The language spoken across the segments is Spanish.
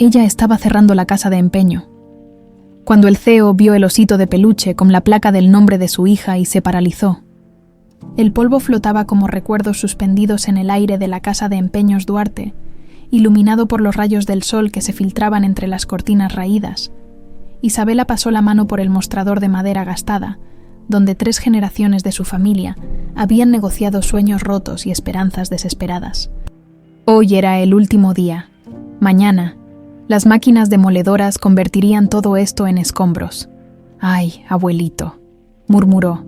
ella estaba cerrando la casa de empeño. Cuando el CEO vio el osito de peluche con la placa del nombre de su hija y se paralizó. El polvo flotaba como recuerdos suspendidos en el aire de la casa de empeños Duarte, iluminado por los rayos del sol que se filtraban entre las cortinas raídas. Isabela pasó la mano por el mostrador de madera gastada, donde 3 generaciones de su familia habían negociado sueños rotos y esperanzas desesperadas. Hoy era el último día. Mañana, las máquinas demoledoras convertirían todo esto en escombros. «Ay, abuelito», murmuró,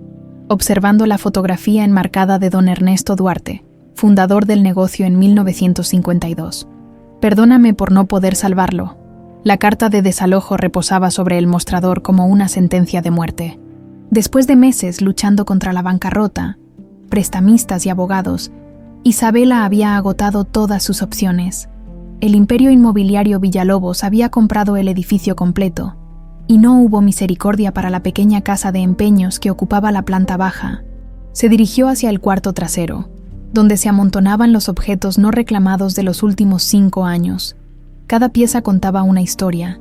observando la fotografía enmarcada de don Ernesto Duarte, fundador del negocio en 1952. «Perdóname por no poder salvarlo». La carta de desalojo reposaba sobre el mostrador como una sentencia de muerte. Después de meses luchando contra la bancarrota, prestamistas y abogados, Isabela había agotado todas sus opciones. El imperio inmobiliario Villalobos había comprado el edificio completo, y no hubo misericordia para la pequeña casa de empeños que ocupaba la planta baja. Se dirigió hacia el cuarto trasero, donde se amontonaban los objetos no reclamados de los últimos 5 años. Cada pieza contaba una historia.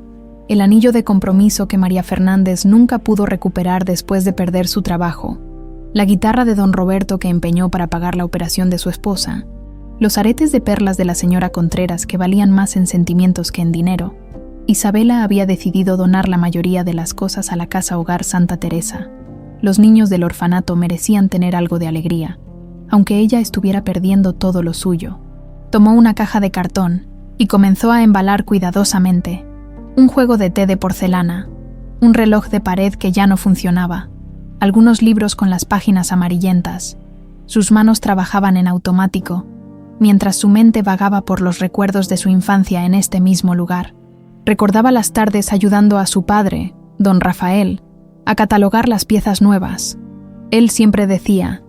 El anillo de compromiso que María Fernández nunca pudo recuperar después de perder su trabajo, la guitarra de don Roberto que empeñó para pagar la operación de su esposa, los aretes de perlas de la señora Contreras que valían más en sentimientos que en dinero. Isabela había decidido donar la mayoría de las cosas a la casa hogar Santa Teresa. Los niños del orfanato merecían tener algo de alegría, aunque ella estuviera perdiendo todo lo suyo. Tomó una caja de cartón y comenzó a embalar cuidadosamente un juego de té de porcelana, un reloj de pared que ya no funcionaba, algunos libros con las páginas amarillentas. Sus manos trabajaban en automático, mientras su mente vagaba por los recuerdos de su infancia en este mismo lugar. Recordaba las tardes ayudando a su padre, don Rafael, a catalogar las piezas nuevas. Él siempre decía: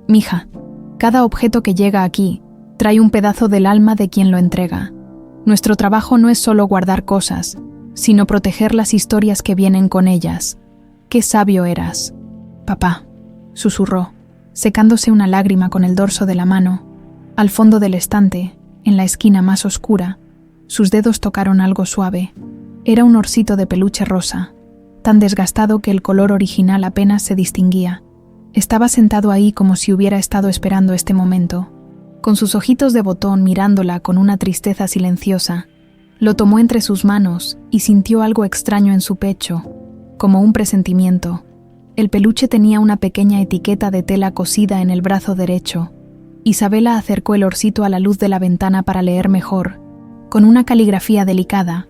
«Mija, cada objeto que llega aquí trae un pedazo del alma de quien lo entrega. Nuestro trabajo no es solo guardar cosas, sino proteger las historias que vienen con ellas. Qué sabio eras». «Papá», susurró, secándose una lágrima con el dorso de la mano. Al fondo del estante, en la esquina más oscura, sus dedos tocaron algo suave. Era un orsito de peluche rosa, tan desgastado que el color original apenas se distinguía. Estaba sentado ahí como si hubiera estado esperando este momento. Con sus ojitos de botón mirándola con una tristeza silenciosa, lo tomó entre sus manos y sintió algo extraño en su pecho, como un presentimiento. El peluche tenía una pequeña etiqueta de tela cosida en el brazo derecho. Isabela acercó el orsito a la luz de la ventana para leer mejor. Con una caligrafía delicada,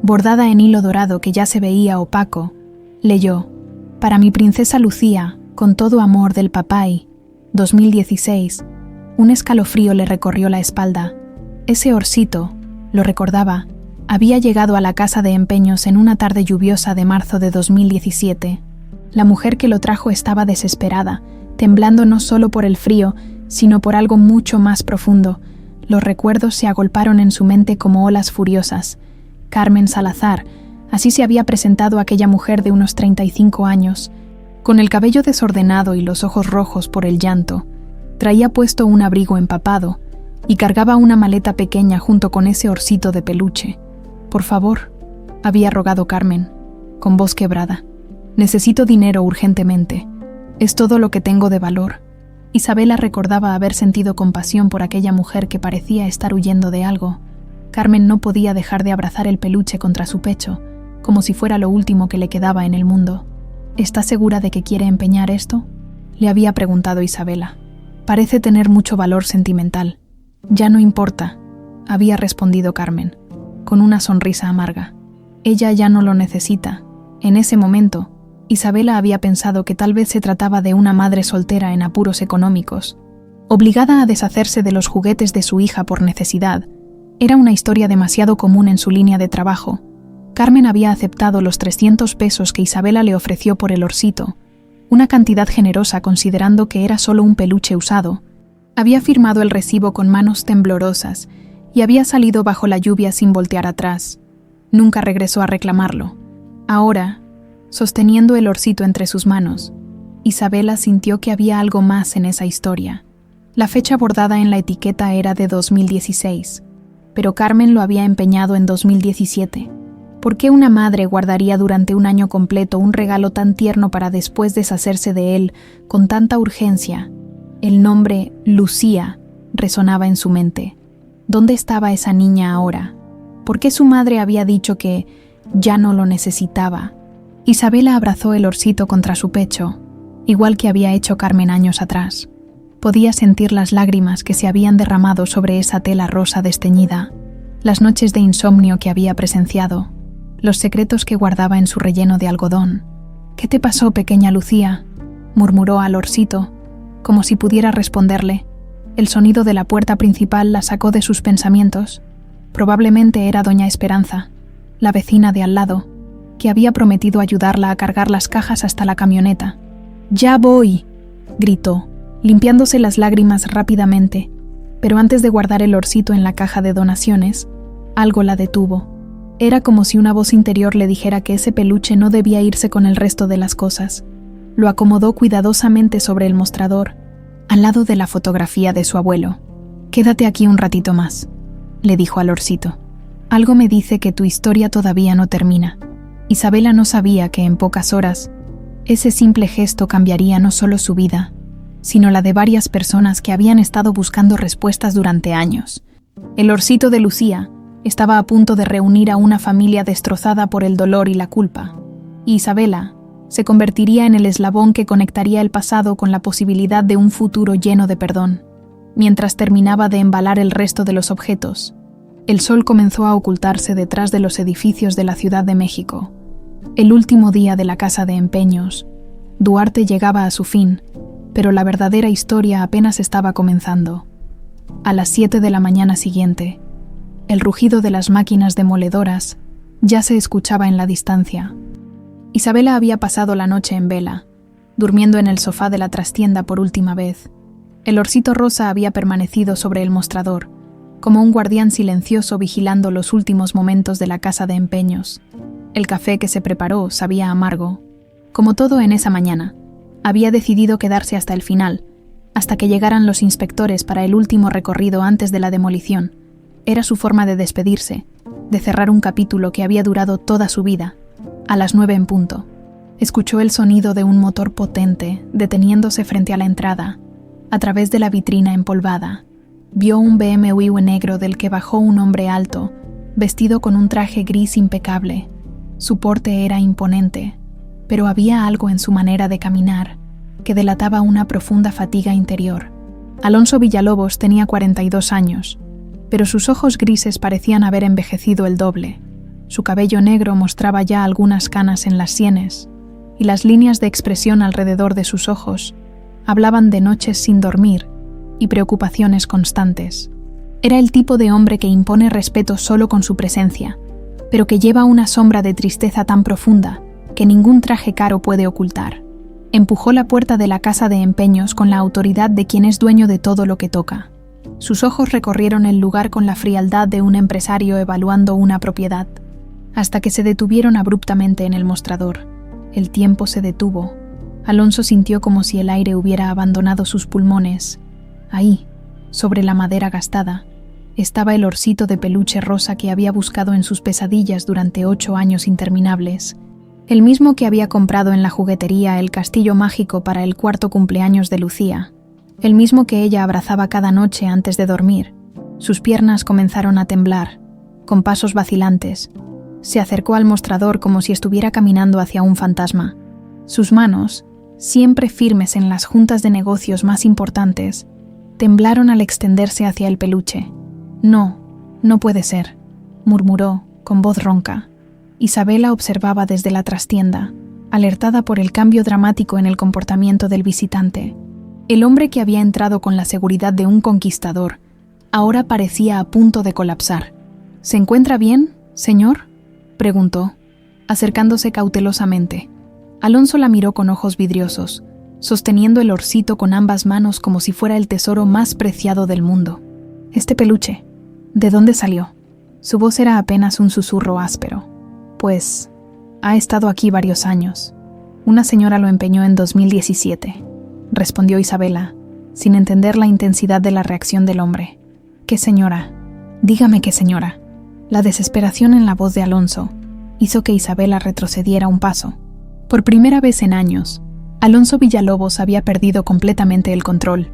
bordada en hilo dorado que ya se veía opaco, leyó: «Para mi princesa Lucía, con todo amor del papay, 2016». Un escalofrío le recorrió la espalda. Ese orsito, lo recordaba, había llegado a la casa de empeños en una tarde lluviosa de marzo de 2017. La mujer que lo trajo estaba desesperada, temblando no solo por el frío, sino por algo mucho más profundo. Los recuerdos se agolparon en su mente como olas furiosas. Carmen Salazar, así se había presentado aquella mujer de unos 35 años, con el cabello desordenado y los ojos rojos por el llanto. Traía puesto un abrigo empapado y cargaba una maleta pequeña junto con ese orsito de peluche. «Por favor», había rogado Carmen, con voz quebrada. «Necesito dinero urgentemente. Es todo lo que tengo de valor». Isabela recordaba haber sentido compasión por aquella mujer que parecía estar huyendo de algo. Carmen no podía dejar de abrazar el peluche contra su pecho, como si fuera lo último que le quedaba en el mundo. «¿Estás segura de que quiere empeñar esto?», le había preguntado Isabela. «Parece tener mucho valor sentimental». «Ya no importa», había respondido Carmen, con una sonrisa amarga. Ella ya no lo necesita. En ese momento, Isabela había pensado que tal vez se trataba de una madre soltera en apuros económicos, obligada a deshacerse de los juguetes de su hija por necesidad. Era una historia demasiado común en su línea de trabajo. Carmen había aceptado los 300 pesos que Isabela le ofreció por el orsito, una cantidad generosa considerando que era solo un peluche usado. Había firmado el recibo con manos temblorosas y había salido bajo la lluvia sin voltear atrás. Nunca regresó a reclamarlo. Ahora, sosteniendo el orsito entre sus manos, Isabela sintió que había algo más en esa historia. La fecha bordada en la etiqueta era de 2016, pero Carmen lo había empeñado en 2017. ¿Por qué una madre guardaría durante un año completo un regalo tan tierno para después deshacerse de él con tanta urgencia? El nombre Lucía resonaba en su mente. ¿Dónde estaba esa niña ahora? ¿Por qué su madre había dicho que ya no lo necesitaba? Isabela abrazó el orsito contra su pecho, igual que había hecho Carmen años atrás. Podía sentir las lágrimas que se habían derramado sobre esa tela rosa desteñida, las noches de insomnio que había presenciado, los secretos que guardaba en su relleno de algodón. «¿Qué te pasó, pequeña Lucía?», murmuró al orsito, como si pudiera responderle. El sonido de la puerta principal la sacó de sus pensamientos. Probablemente era doña Esperanza, la vecina de al lado, que había prometido ayudarla a cargar las cajas hasta la camioneta. «¡Ya voy!», gritó, limpiándose las lágrimas rápidamente, pero antes de guardar el orsito en la caja de donaciones, algo la detuvo. Era como si una voz interior le dijera que ese peluche no debía irse con el resto de las cosas. Lo acomodó cuidadosamente sobre el mostrador, al lado de la fotografía de su abuelo. «Quédate aquí un ratito más», le dijo al orsito. «Algo me dice que tu historia todavía no termina». Isabela no sabía que en pocas horas ese simple gesto cambiaría no solo su vida, sino la de varias personas que habían estado buscando respuestas durante años. El orsito de Lucía estaba a punto de reunir a una familia destrozada por el dolor y la culpa, y Isabela se convertiría en el eslabón que conectaría el pasado con la posibilidad de un futuro lleno de perdón. Mientras terminaba de embalar el resto de los objetos, el sol comenzó a ocultarse detrás de los edificios de la Ciudad de México. El último día de la casa de empeños, Duarte llegaba a su fin, pero la verdadera historia apenas estaba comenzando. A las 7 de la mañana siguiente, el rugido de las máquinas demoledoras ya se escuchaba en la distancia. Isabela había pasado la noche en vela, durmiendo en el sofá de la trastienda por última vez. El orsito rosa había permanecido sobre el mostrador, como un guardián silencioso vigilando los últimos momentos de la casa de empeños. El café que se preparó sabía amargo. Como todo en esa mañana, había decidido quedarse hasta el final, hasta que llegaran los inspectores para el último recorrido antes de la demolición. Era su forma de despedirse, de cerrar un capítulo que había durado toda su vida. A las 9 en punto, escuchó el sonido de un motor potente deteniéndose frente a la entrada. A través de la vitrina empolvada, vio un BMW negro del que bajó un hombre alto, vestido con un traje gris impecable. Su porte era imponente, pero había algo en su manera de caminar que delataba una profunda fatiga interior. Alonso Villalobos tenía 42 años, pero sus ojos grises parecían haber envejecido el doble. Su cabello negro mostraba ya algunas canas en las sienes, y las líneas de expresión alrededor de sus ojos hablaban de noches sin dormir y preocupaciones constantes. Era el tipo de hombre que impone respeto solo con su presencia, pero que lleva una sombra de tristeza tan profunda que ningún traje caro puede ocultar. Empujó la puerta de la casa de empeños con la autoridad de quien es dueño de todo lo que toca. Sus ojos recorrieron el lugar con la frialdad de un empresario evaluando una propiedad, hasta que se detuvieron abruptamente en el mostrador. El tiempo se detuvo. Alonso sintió como si el aire hubiera abandonado sus pulmones. Ahí, sobre la madera gastada, estaba el orsito de peluche rosa que había buscado en sus pesadillas durante 8 años interminables, el mismo que había comprado en la juguetería El Castillo Mágico para el 4º cumpleaños de Lucía, el mismo que ella abrazaba cada noche antes de dormir. Sus piernas comenzaron a temblar, con pasos vacilantes. Se acercó al mostrador como si estuviera caminando hacia un fantasma. Sus manos, siempre firmes en las juntas de negocios más importantes, temblaron al extenderse hacia el peluche. «No, no puede ser», murmuró, con voz ronca. Isabela observaba desde la trastienda, alertada por el cambio dramático en el comportamiento del visitante. El hombre que había entrado con la seguridad de un conquistador, ahora parecía a punto de colapsar. «¿Se encuentra bien, señor?», preguntó, acercándose cautelosamente. Alonso la miró con ojos vidriosos, sosteniendo el orsito con ambas manos como si fuera el tesoro más preciado del mundo. «Este peluche, ¿de dónde salió?». Su voz era apenas un susurro áspero. «Pues, ha estado aquí varios años. Una señora lo empeñó en 2017», respondió Isabela, sin entender la intensidad de la reacción del hombre. «¿Qué señora?». Dígame qué, señora. La desesperación en la voz de Alonso hizo que Isabela retrocediera un paso. Por primera vez en años, Alonso Villalobos había perdido completamente el control.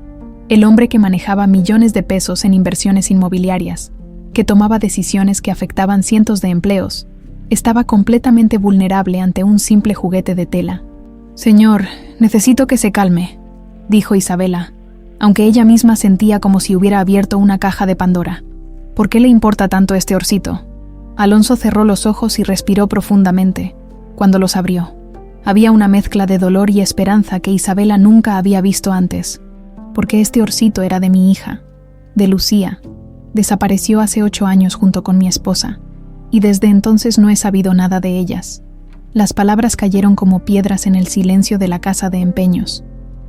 El hombre que manejaba millones de pesos en inversiones inmobiliarias, que tomaba decisiones que afectaban cientos de empleos, estaba completamente vulnerable ante un simple juguete de tela. «Señor, necesito que se calme», dijo Isabela, aunque ella misma sentía como si hubiera abierto una caja de Pandora. «¿Por qué le importa tanto este orsito?». Alonso cerró los ojos y respiró profundamente. Cuando los abrió, había una mezcla de dolor y esperanza que Isabela nunca había visto antes, porque este orsito era de mi hija, de Lucía. Desapareció hace 8 años junto con mi esposa, y desde entonces no he sabido nada de ellas. Las palabras cayeron como piedras en el silencio de la casa de empeños.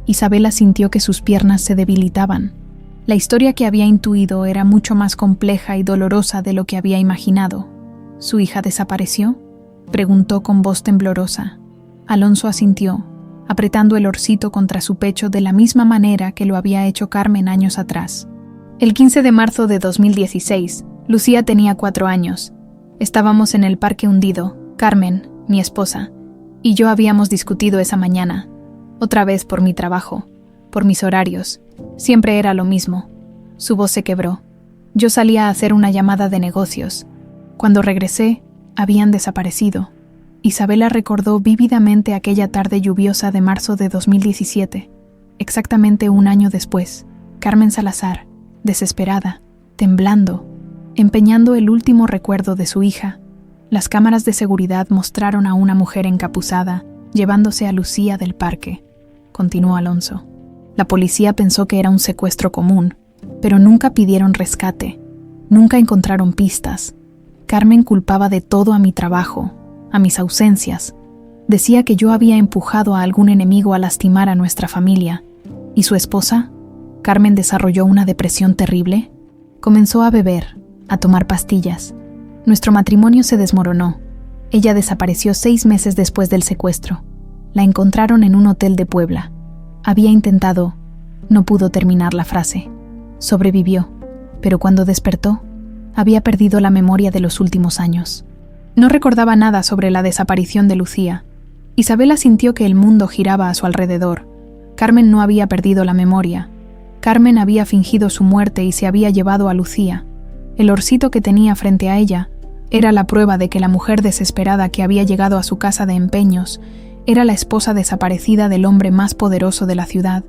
Isabela sintió que sus piernas se debilitaban. La historia que había intuido era mucho más compleja y dolorosa de lo que había imaginado. ¿Su hija desapareció?, preguntó con voz temblorosa. Alonso asintió, apretando el orsito contra su pecho de la misma manera que lo había hecho Carmen años atrás. El 15 de marzo de 2016, Lucía tenía 4 años. Estábamos en el parque hundido, Carmen, mi esposa, y yo habíamos discutido esa mañana, otra vez por mi trabajo, por mis horarios. Siempre era lo mismo. Su voz se quebró. Yo salía a hacer una llamada de negocios. Cuando regresé, habían desaparecido. Isabela recordó vívidamente aquella tarde lluviosa de marzo de 2017. Exactamente un año después, Carmen Salazar, desesperada, temblando, empeñando el último recuerdo de su hija. Las cámaras de seguridad mostraron a una mujer encapucada, llevándose a Lucía del parque, continuó Alonso. La policía pensó que era un secuestro común, pero nunca pidieron rescate, nunca encontraron pistas. Carmen culpaba de todo a mi trabajo, a mis ausencias. Decía que yo había empujado a algún enemigo a lastimar a nuestra familia. ¿Y su esposa? Carmen desarrolló una depresión terrible. Comenzó a beber, a tomar pastillas. Nuestro matrimonio se desmoronó. Ella desapareció 6 meses después del secuestro. La encontraron en un hotel de Puebla. Había intentado, no pudo terminar la frase. Sobrevivió, pero cuando despertó, había perdido la memoria de los últimos años. No recordaba nada sobre la desaparición de Lucía. Isabela sintió que el mundo giraba a su alrededor. Carmen no había perdido la memoria. Carmen había fingido su muerte y se había llevado a Lucía. El orsito que tenía frente a ella era la prueba de que la mujer desesperada que había llegado a su casa de empeños era la esposa desaparecida del hombre más poderoso de la ciudad.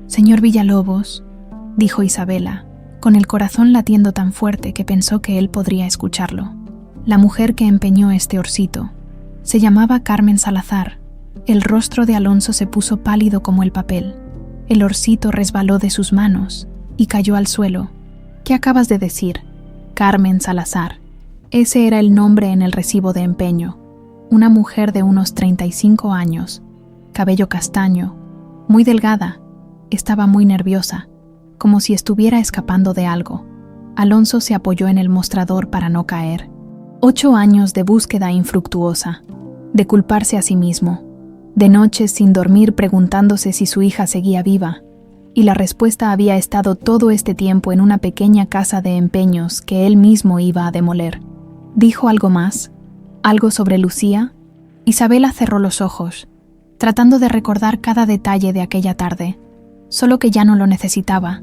«Señor Villalobos», dijo Isabela, con el corazón latiendo tan fuerte que pensó que él podría escucharlo. La mujer que empeñó este orsito se llamaba Carmen Salazar. El rostro de Alonso se puso pálido como el papel. El orsito resbaló de sus manos y cayó al suelo. «¿Qué acabas de decir?» «Carmen Salazar». Ese era el nombre en el recibo de empeño. Una mujer de unos 35 años, cabello castaño, muy delgada, estaba muy nerviosa, como si estuviera escapando de algo. Alonso se apoyó en el mostrador para no caer. 8 años de búsqueda infructuosa, de culparse a sí mismo, de noches sin dormir preguntándose si su hija seguía viva, y la respuesta había estado todo este tiempo en una pequeña casa de empeños que él mismo iba a demoler. ¿Dijo algo más? ¿Algo sobre Lucía? Isabela cerró los ojos, tratando de recordar cada detalle de aquella tarde, solo que ya no lo necesitaba.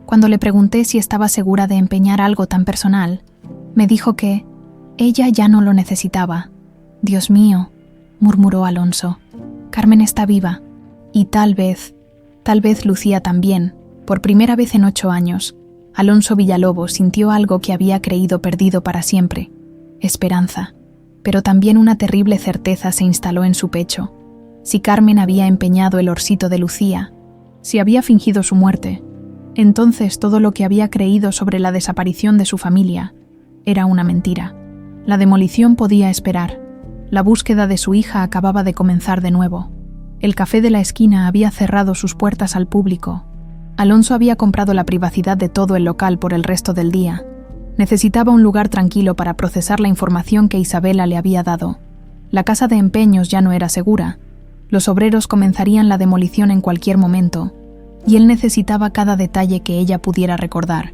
Cuando le pregunté si estaba segura de empeñar algo tan personal, me dijo que ella ya no lo necesitaba. «Dios mío», murmuró Alonso, «Carmen está viva, y tal vez Lucía también». Por primera vez en 8 años, Alonso Villalobos sintió algo que había creído perdido para siempre: esperanza. Pero también una terrible certeza se instaló en su pecho. Si Carmen había empeñado el orsito de Lucía, si había fingido su muerte, entonces todo lo que había creído sobre la desaparición de su familia era una mentira. La demolición podía esperar. La búsqueda de su hija acababa de comenzar de nuevo. El café de la esquina había cerrado sus puertas al público. Alonso había comprado la privacidad de todo el local por el resto del día. Necesitaba un lugar tranquilo para procesar la información que Isabela le había dado. La casa de empeños ya no era segura. Los obreros comenzarían la demolición en cualquier momento, y él necesitaba cada detalle que ella pudiera recordar.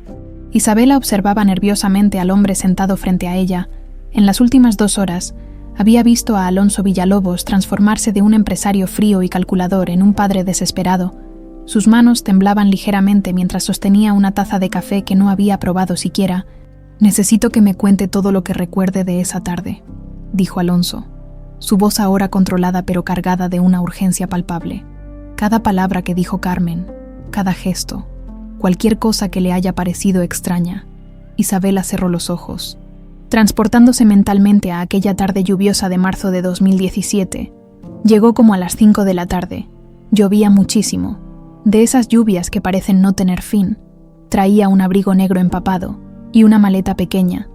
Isabela observaba nerviosamente al hombre sentado frente a ella. En las últimas 2 horas, había visto a Alonso Villalobos transformarse de un empresario frío y calculador en un padre desesperado. Sus manos temblaban ligeramente mientras sostenía una taza de café que no había probado siquiera. «Necesito que me cuente todo lo que recuerde de esa tarde», dijo Alonso, su voz ahora controlada pero cargada de una urgencia palpable. Cada palabra que dijo Carmen, cada gesto, cualquier cosa que le haya parecido extraña. Isabela cerró los ojos, transportándose mentalmente a aquella tarde lluviosa de marzo de 2017. Llegó como a las 5 de la tarde. Llovía muchísimo, de esas lluvias que parecen no tener fin. Traía un abrigo negro empapado y una maleta pequeña,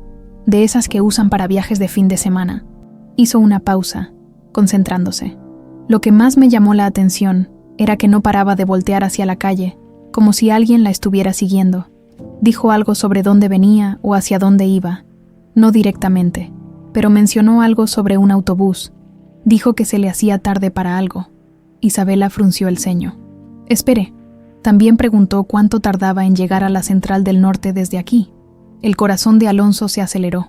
de esas que usan para viajes de fin de semana. Hizo una pausa, concentrándose. Lo que más me llamó la atención era que no paraba de voltear hacia la calle, como si alguien la estuviera siguiendo. Dijo algo sobre dónde venía o hacia dónde iba. No directamente, pero mencionó algo sobre un autobús. Dijo que se le hacía tarde para algo. Isabela frunció el ceño. «Espere». También preguntó cuánto tardaba en llegar a la Central del Norte desde aquí. El corazón de Alonso se aceleró.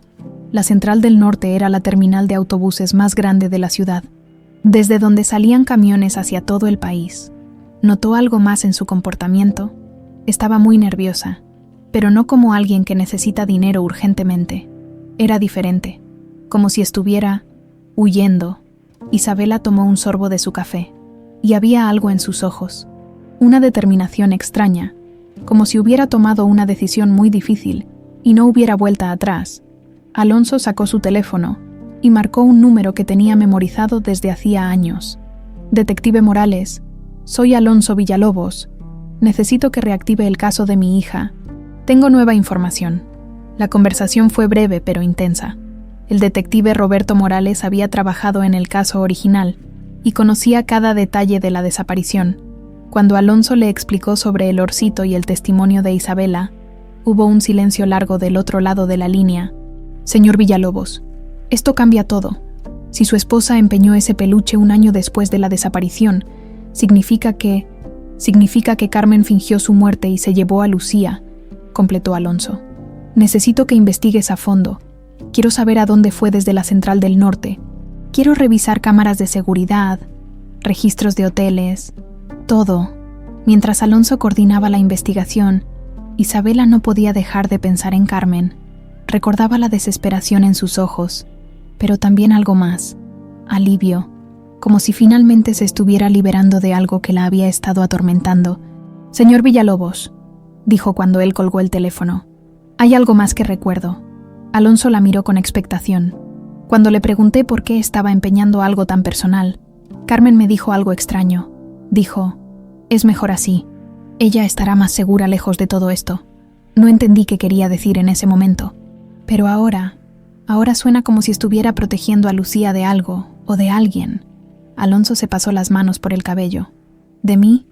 La Central del Norte era la terminal de autobuses más grande de la ciudad, desde donde salían camiones hacia todo el país. Notó algo más en su comportamiento. Estaba muy nerviosa, pero no como alguien que necesita dinero urgentemente. Era diferente, como si estuviera huyendo. Isabela tomó un sorbo de su café, y había algo en sus ojos, una determinación extraña, como si hubiera tomado una decisión muy difícil y no hubiera vuelta atrás. Alonso sacó su teléfono y marcó un número que tenía memorizado desde hacía años. «Detective Morales, soy Alonso Villalobos. Necesito que reactive el caso de mi hija. Tengo nueva información». La conversación fue breve pero intensa. El detective Roberto Morales había trabajado en el caso original y conocía cada detalle de la desaparición. Cuando Alonso le explicó sobre el orcito y el testimonio de Isabela, hubo un silencio largo del otro lado de la línea. «Señor Villalobos, esto cambia todo. Si su esposa empeñó ese peluche un año después de la desaparición, significa que Carmen fingió su muerte y se llevó a Lucía», completó Alonso. «Necesito que investigues a fondo. Quiero saber a dónde fue desde la Central del Norte. Quiero revisar cámaras de seguridad, registros de hoteles, todo». Mientras Alonso coordinaba la investigación, Isabela no podía dejar de pensar en Carmen. Recordaba la desesperación en sus ojos, pero también algo más, alivio, como si finalmente se estuviera liberando de algo que la había estado atormentando. «Señor Villalobos», dijo cuando él colgó el teléfono, «hay algo más que recuerdo». Alonso la miró con expectación. Cuando le pregunté por qué estaba empeñando algo tan personal, Carmen me dijo algo extraño. Dijo, «Es mejor así. Ella estará más segura lejos de todo esto». No entendí qué quería decir en ese momento. Pero ahora suena como si estuviera protegiendo a Lucía de algo o de alguien. Alonso se pasó las manos por el cabello. ¿De mí?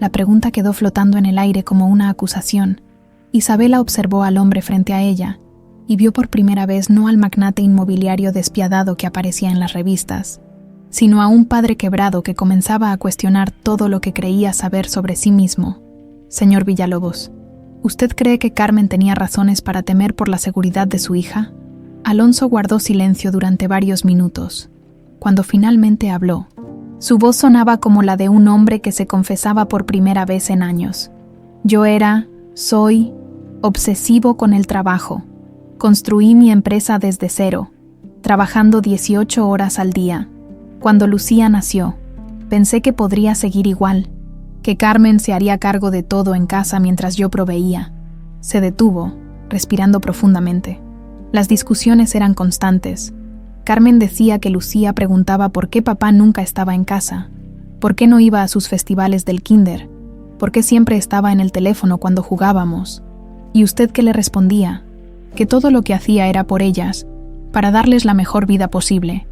La pregunta quedó flotando en el aire como una acusación. Isabela observó al hombre frente a ella y vio por primera vez no al magnate inmobiliario despiadado que aparecía en las revistas, sino a un padre quebrado que comenzaba a cuestionar todo lo que creía saber sobre sí mismo. «Señor Villalobos, ¿usted cree que Carmen tenía razones para temer por la seguridad de su hija?» Alonso guardó silencio durante varios minutos. Cuando finalmente habló, su voz sonaba como la de un hombre que se confesaba por primera vez en años. Soy obsesivo con el trabajo. Construí mi empresa desde cero, trabajando 18 horas al día. Cuando Lucía nació, pensé que podría seguir igual, que Carmen se haría cargo de todo en casa mientras yo proveía. Se detuvo, respirando profundamente. Las discusiones eran constantes. Carmen decía que Lucía preguntaba por qué papá nunca estaba en casa, por qué no iba a sus festivales del kinder, por qué siempre estaba en el teléfono cuando jugábamos. ¿Y usted qué le respondía? Que todo lo que hacía era por ellas, para darles la mejor vida posible.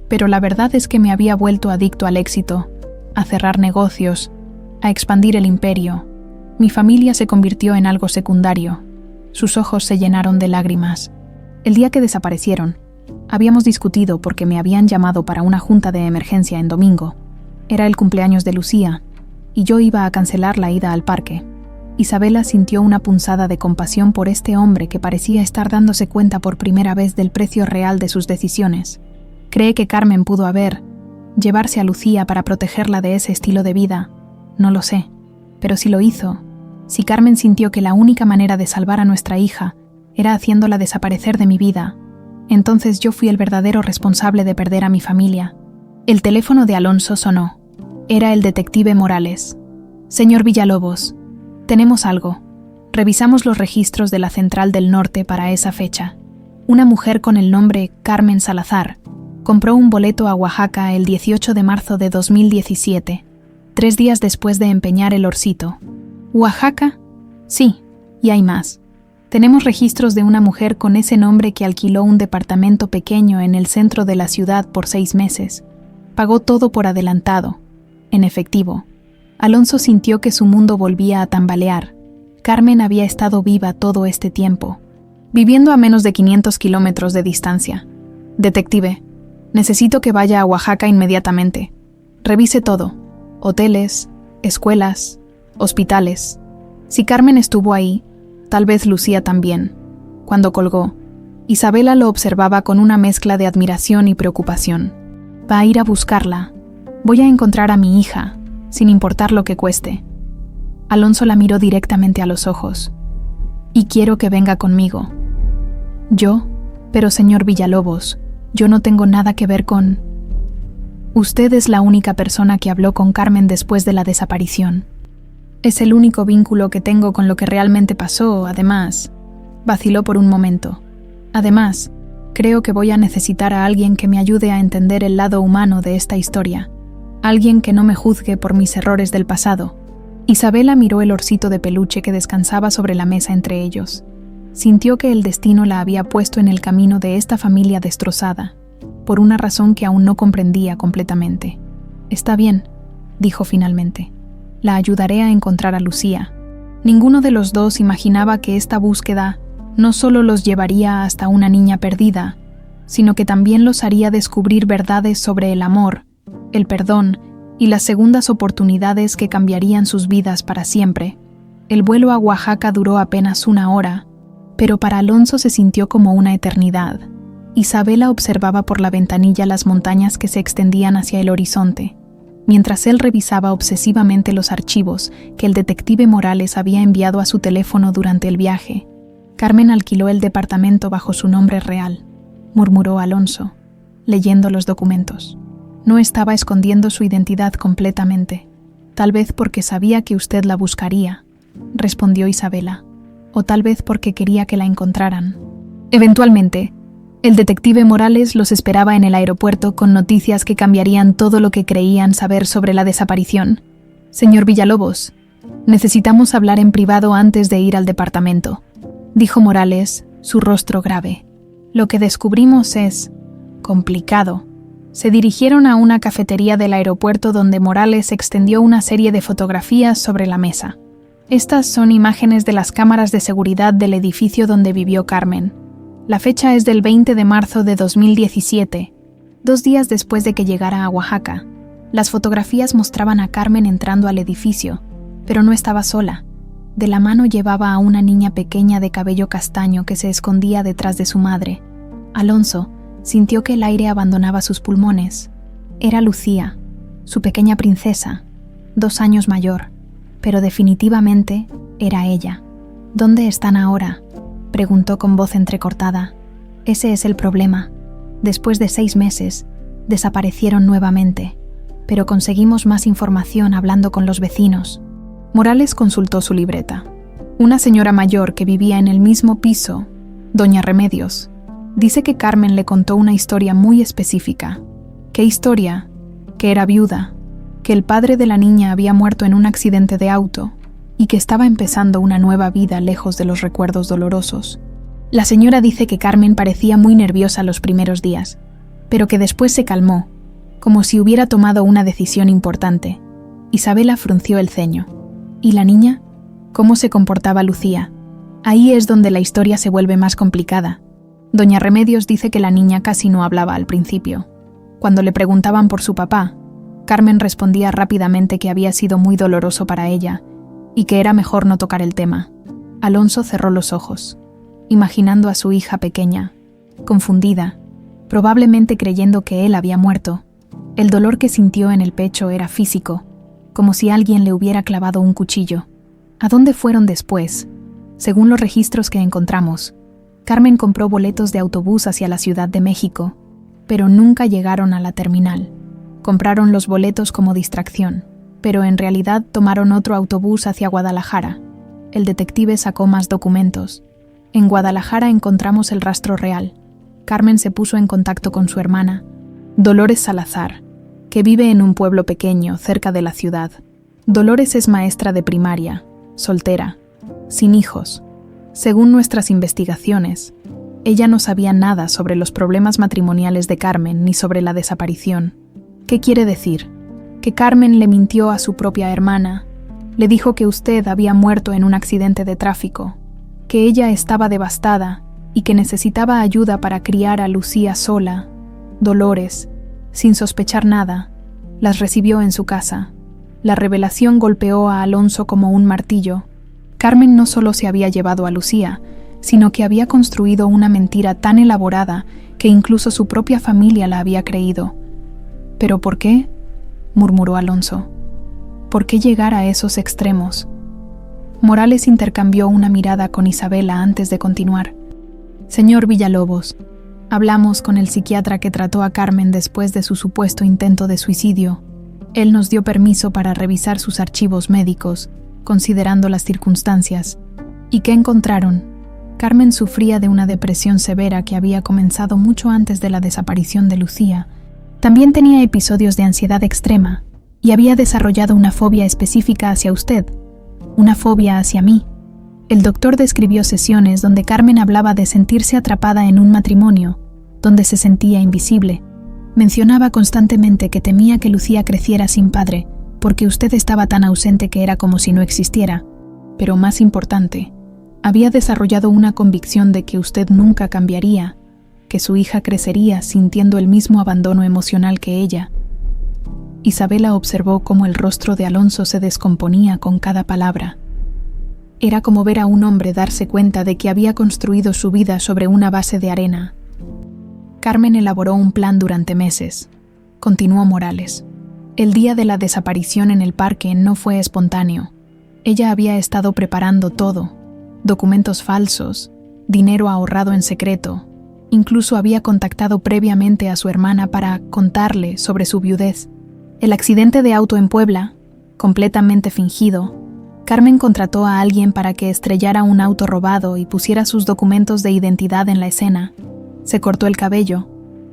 Pero la verdad es que me había vuelto adicto al éxito, a cerrar negocios, a expandir el imperio. Mi familia se convirtió en algo secundario. Sus ojos se llenaron de lágrimas. El día que desaparecieron, habíamos discutido porque me habían llamado para una junta de emergencia en domingo. Era el cumpleaños de Lucía, y yo iba a cancelar la ida al parque. Isabela sintió una punzada de compasión por este hombre que parecía estar dándose cuenta por primera vez del precio real de sus decisiones. Cree que Carmen pudo llevarse a Lucía para protegerla de ese estilo de vida. No lo sé, pero si lo hizo, si Carmen sintió que la única manera de salvar a nuestra hija era haciéndola desaparecer de mi vida, entonces yo fui el verdadero responsable de perder a mi familia. El teléfono de Alonso sonó. Era el detective Morales. Señor Villalobos, tenemos algo. Revisamos los registros de la Central del Norte para esa fecha. Una mujer con el nombre Carmen Salazar compró un boleto a Oaxaca el 18 de marzo de 2017, 3 días después de empeñar el Orcito. ¿Oaxaca? Sí, y hay más. Tenemos registros de una mujer con ese nombre que alquiló un departamento pequeño en el centro de la ciudad por 6 meses. Pagó todo por adelantado, en efectivo. Alonso sintió que su mundo volvía a tambalear. Carmen había estado viva todo este tiempo, viviendo a menos de 500 kilómetros de distancia. Detective, necesito que vaya a Oaxaca inmediatamente. Revise todo: hoteles, escuelas, hospitales. Si Carmen estuvo ahí, tal vez Lucía también. Cuando colgó, Isabela lo observaba con una mezcla de admiración y preocupación. Va a ir a buscarla. Voy a encontrar a mi hija, sin importar lo que cueste. Alonso la miró directamente a los ojos. Y quiero que venga conmigo. Yo, pero señor Villalobos, yo no tengo nada que ver con... Usted es la única persona que habló con Carmen después de la desaparición. Es el único vínculo que tengo con lo que realmente pasó, además. Vaciló por un momento. Además, creo que voy a necesitar a alguien que me ayude a entender el lado humano de esta historia. Alguien que no me juzgue por mis errores del pasado. Isabela miró el orsito de peluche que descansaba sobre la mesa entre ellos. Sintió que el destino la había puesto en el camino de esta familia destrozada, por una razón que aún no comprendía completamente. Está bien, dijo finalmente. La ayudaré a encontrar a Lucía. Ninguno de los dos imaginaba que esta búsqueda no solo los llevaría hasta una niña perdida, sino que también los haría descubrir verdades sobre el amor, el perdón y las segundas oportunidades que cambiarían sus vidas para siempre. El vuelo a Oaxaca duró apenas 1 hora, pero para Alonso se sintió como una eternidad. Isabela observaba por la ventanilla las montañas que se extendían hacia el horizonte, mientras él revisaba obsesivamente los archivos que el detective Morales había enviado a su teléfono durante el viaje. Carmen alquiló el departamento bajo su nombre real, murmuró Alonso, leyendo los documentos. No estaba escondiendo su identidad completamente, tal vez porque sabía que usted la buscaría, respondió Isabela, o tal vez porque quería que la encontraran. Eventualmente, el detective Morales los esperaba en el aeropuerto con noticias que cambiarían todo lo que creían saber sobre la desaparición. Señor Villalobos, necesitamos hablar en privado antes de ir al departamento, dijo Morales, su rostro grave. Lo que descubrimos es complicado. Se dirigieron a una cafetería del aeropuerto donde Morales extendió una serie de fotografías sobre la mesa. Estas son imágenes de las cámaras de seguridad del edificio donde vivió Carmen. La fecha es del 20 de marzo de 2017, 2 días después de que llegara a Oaxaca. Las fotografías mostraban a Carmen entrando al edificio, pero no estaba sola. De la mano llevaba a una niña pequeña de cabello castaño que se escondía detrás de su madre. Alonso sintió que el aire abandonaba sus pulmones. Era Lucía, su pequeña princesa, 2 años mayor, pero definitivamente era ella. ¿Dónde están ahora?, preguntó con voz entrecortada. Ese es el problema. Después de 6 meses, desaparecieron nuevamente, pero conseguimos más información hablando con los vecinos. Morales consultó su libreta. Una señora mayor que vivía en el mismo piso, doña Remedios, dice que Carmen le contó una historia muy específica. ¿Qué historia? Que era viuda, que el padre de la niña había muerto en un accidente de auto y que estaba empezando una nueva vida lejos de los recuerdos dolorosos. La señora dice que Carmen parecía muy nerviosa los primeros días, pero que después se calmó, como si hubiera tomado una decisión importante. Isabela frunció el ceño. ¿Y la niña? ¿Cómo se comportaba Lucía? Ahí es donde la historia se vuelve más complicada. Doña Remedios dice que la niña casi no hablaba al principio. Cuando le preguntaban por su papá, Carmen respondía rápidamente que había sido muy doloroso para ella y que era mejor no tocar el tema. Alonso cerró los ojos, imaginando a su hija pequeña, confundida, probablemente creyendo que él había muerto. El dolor que sintió en el pecho era físico, como si alguien le hubiera clavado un cuchillo. ¿A dónde fueron después? Según los registros que encontramos, Carmen compró boletos de autobús hacia la Ciudad de México, pero nunca llegaron a la terminal. Compraron los boletos como distracción, pero en realidad tomaron otro autobús hacia Guadalajara. El detective sacó más documentos. En Guadalajara encontramos el rastro real. Carmen se puso en contacto con su hermana, Dolores Salazar, que vive en un pueblo pequeño cerca de la ciudad. Dolores es maestra de primaria, soltera, sin hijos. Según nuestras investigaciones, ella no sabía nada sobre los problemas matrimoniales de Carmen ni sobre la desaparición. ¿Qué quiere decir? Que Carmen le mintió a su propia hermana, le dijo que usted había muerto en un accidente de tráfico, que ella estaba devastada y que necesitaba ayuda para criar a Lucía sola. Dolores, sin sospechar nada, las recibió en su casa. La revelación golpeó a Alonso como un martillo. Carmen no solo se había llevado a Lucía, sino que había construido una mentira tan elaborada que incluso su propia familia la había creído. ¿Pero por qué?, murmuró Alonso. ¿Por qué llegar a esos extremos? Morales intercambió una mirada con Isabela antes de continuar. Señor Villalobos, hablamos con el psiquiatra que trató a Carmen después de su supuesto intento de suicidio. Él nos dio permiso para revisar sus archivos médicos, considerando las circunstancias. ¿Y qué encontraron? Carmen sufría de una depresión severa que había comenzado mucho antes de la desaparición de Lucía. También tenía episodios de ansiedad extrema y había desarrollado una fobia específica hacia usted, una fobia hacia mí. El doctor describió sesiones donde Carmen hablaba de sentirse atrapada en un matrimonio, donde se sentía invisible. Mencionaba constantemente que temía que Lucía creciera sin padre, porque usted estaba tan ausente que era como si no existiera. Pero más importante, había desarrollado una convicción de que usted nunca cambiaría, que su hija crecería sintiendo el mismo abandono emocional que ella. Isabela observó cómo el rostro de Alonso se descomponía con cada palabra. Era como ver a un hombre darse cuenta de que había construido su vida sobre una base de arena. Carmen elaboró un plan durante meses, continuó Morales. El día de la desaparición en el parque no fue espontáneo. Ella había estado preparando todo, documentos falsos, dinero ahorrado en secreto. Incluso había contactado previamente a su hermana para contarle sobre su viudez. El accidente de auto en Puebla, completamente fingido, Carmen contrató a alguien para que estrellara un auto robado y pusiera sus documentos de identidad en la escena. Se cortó el cabello,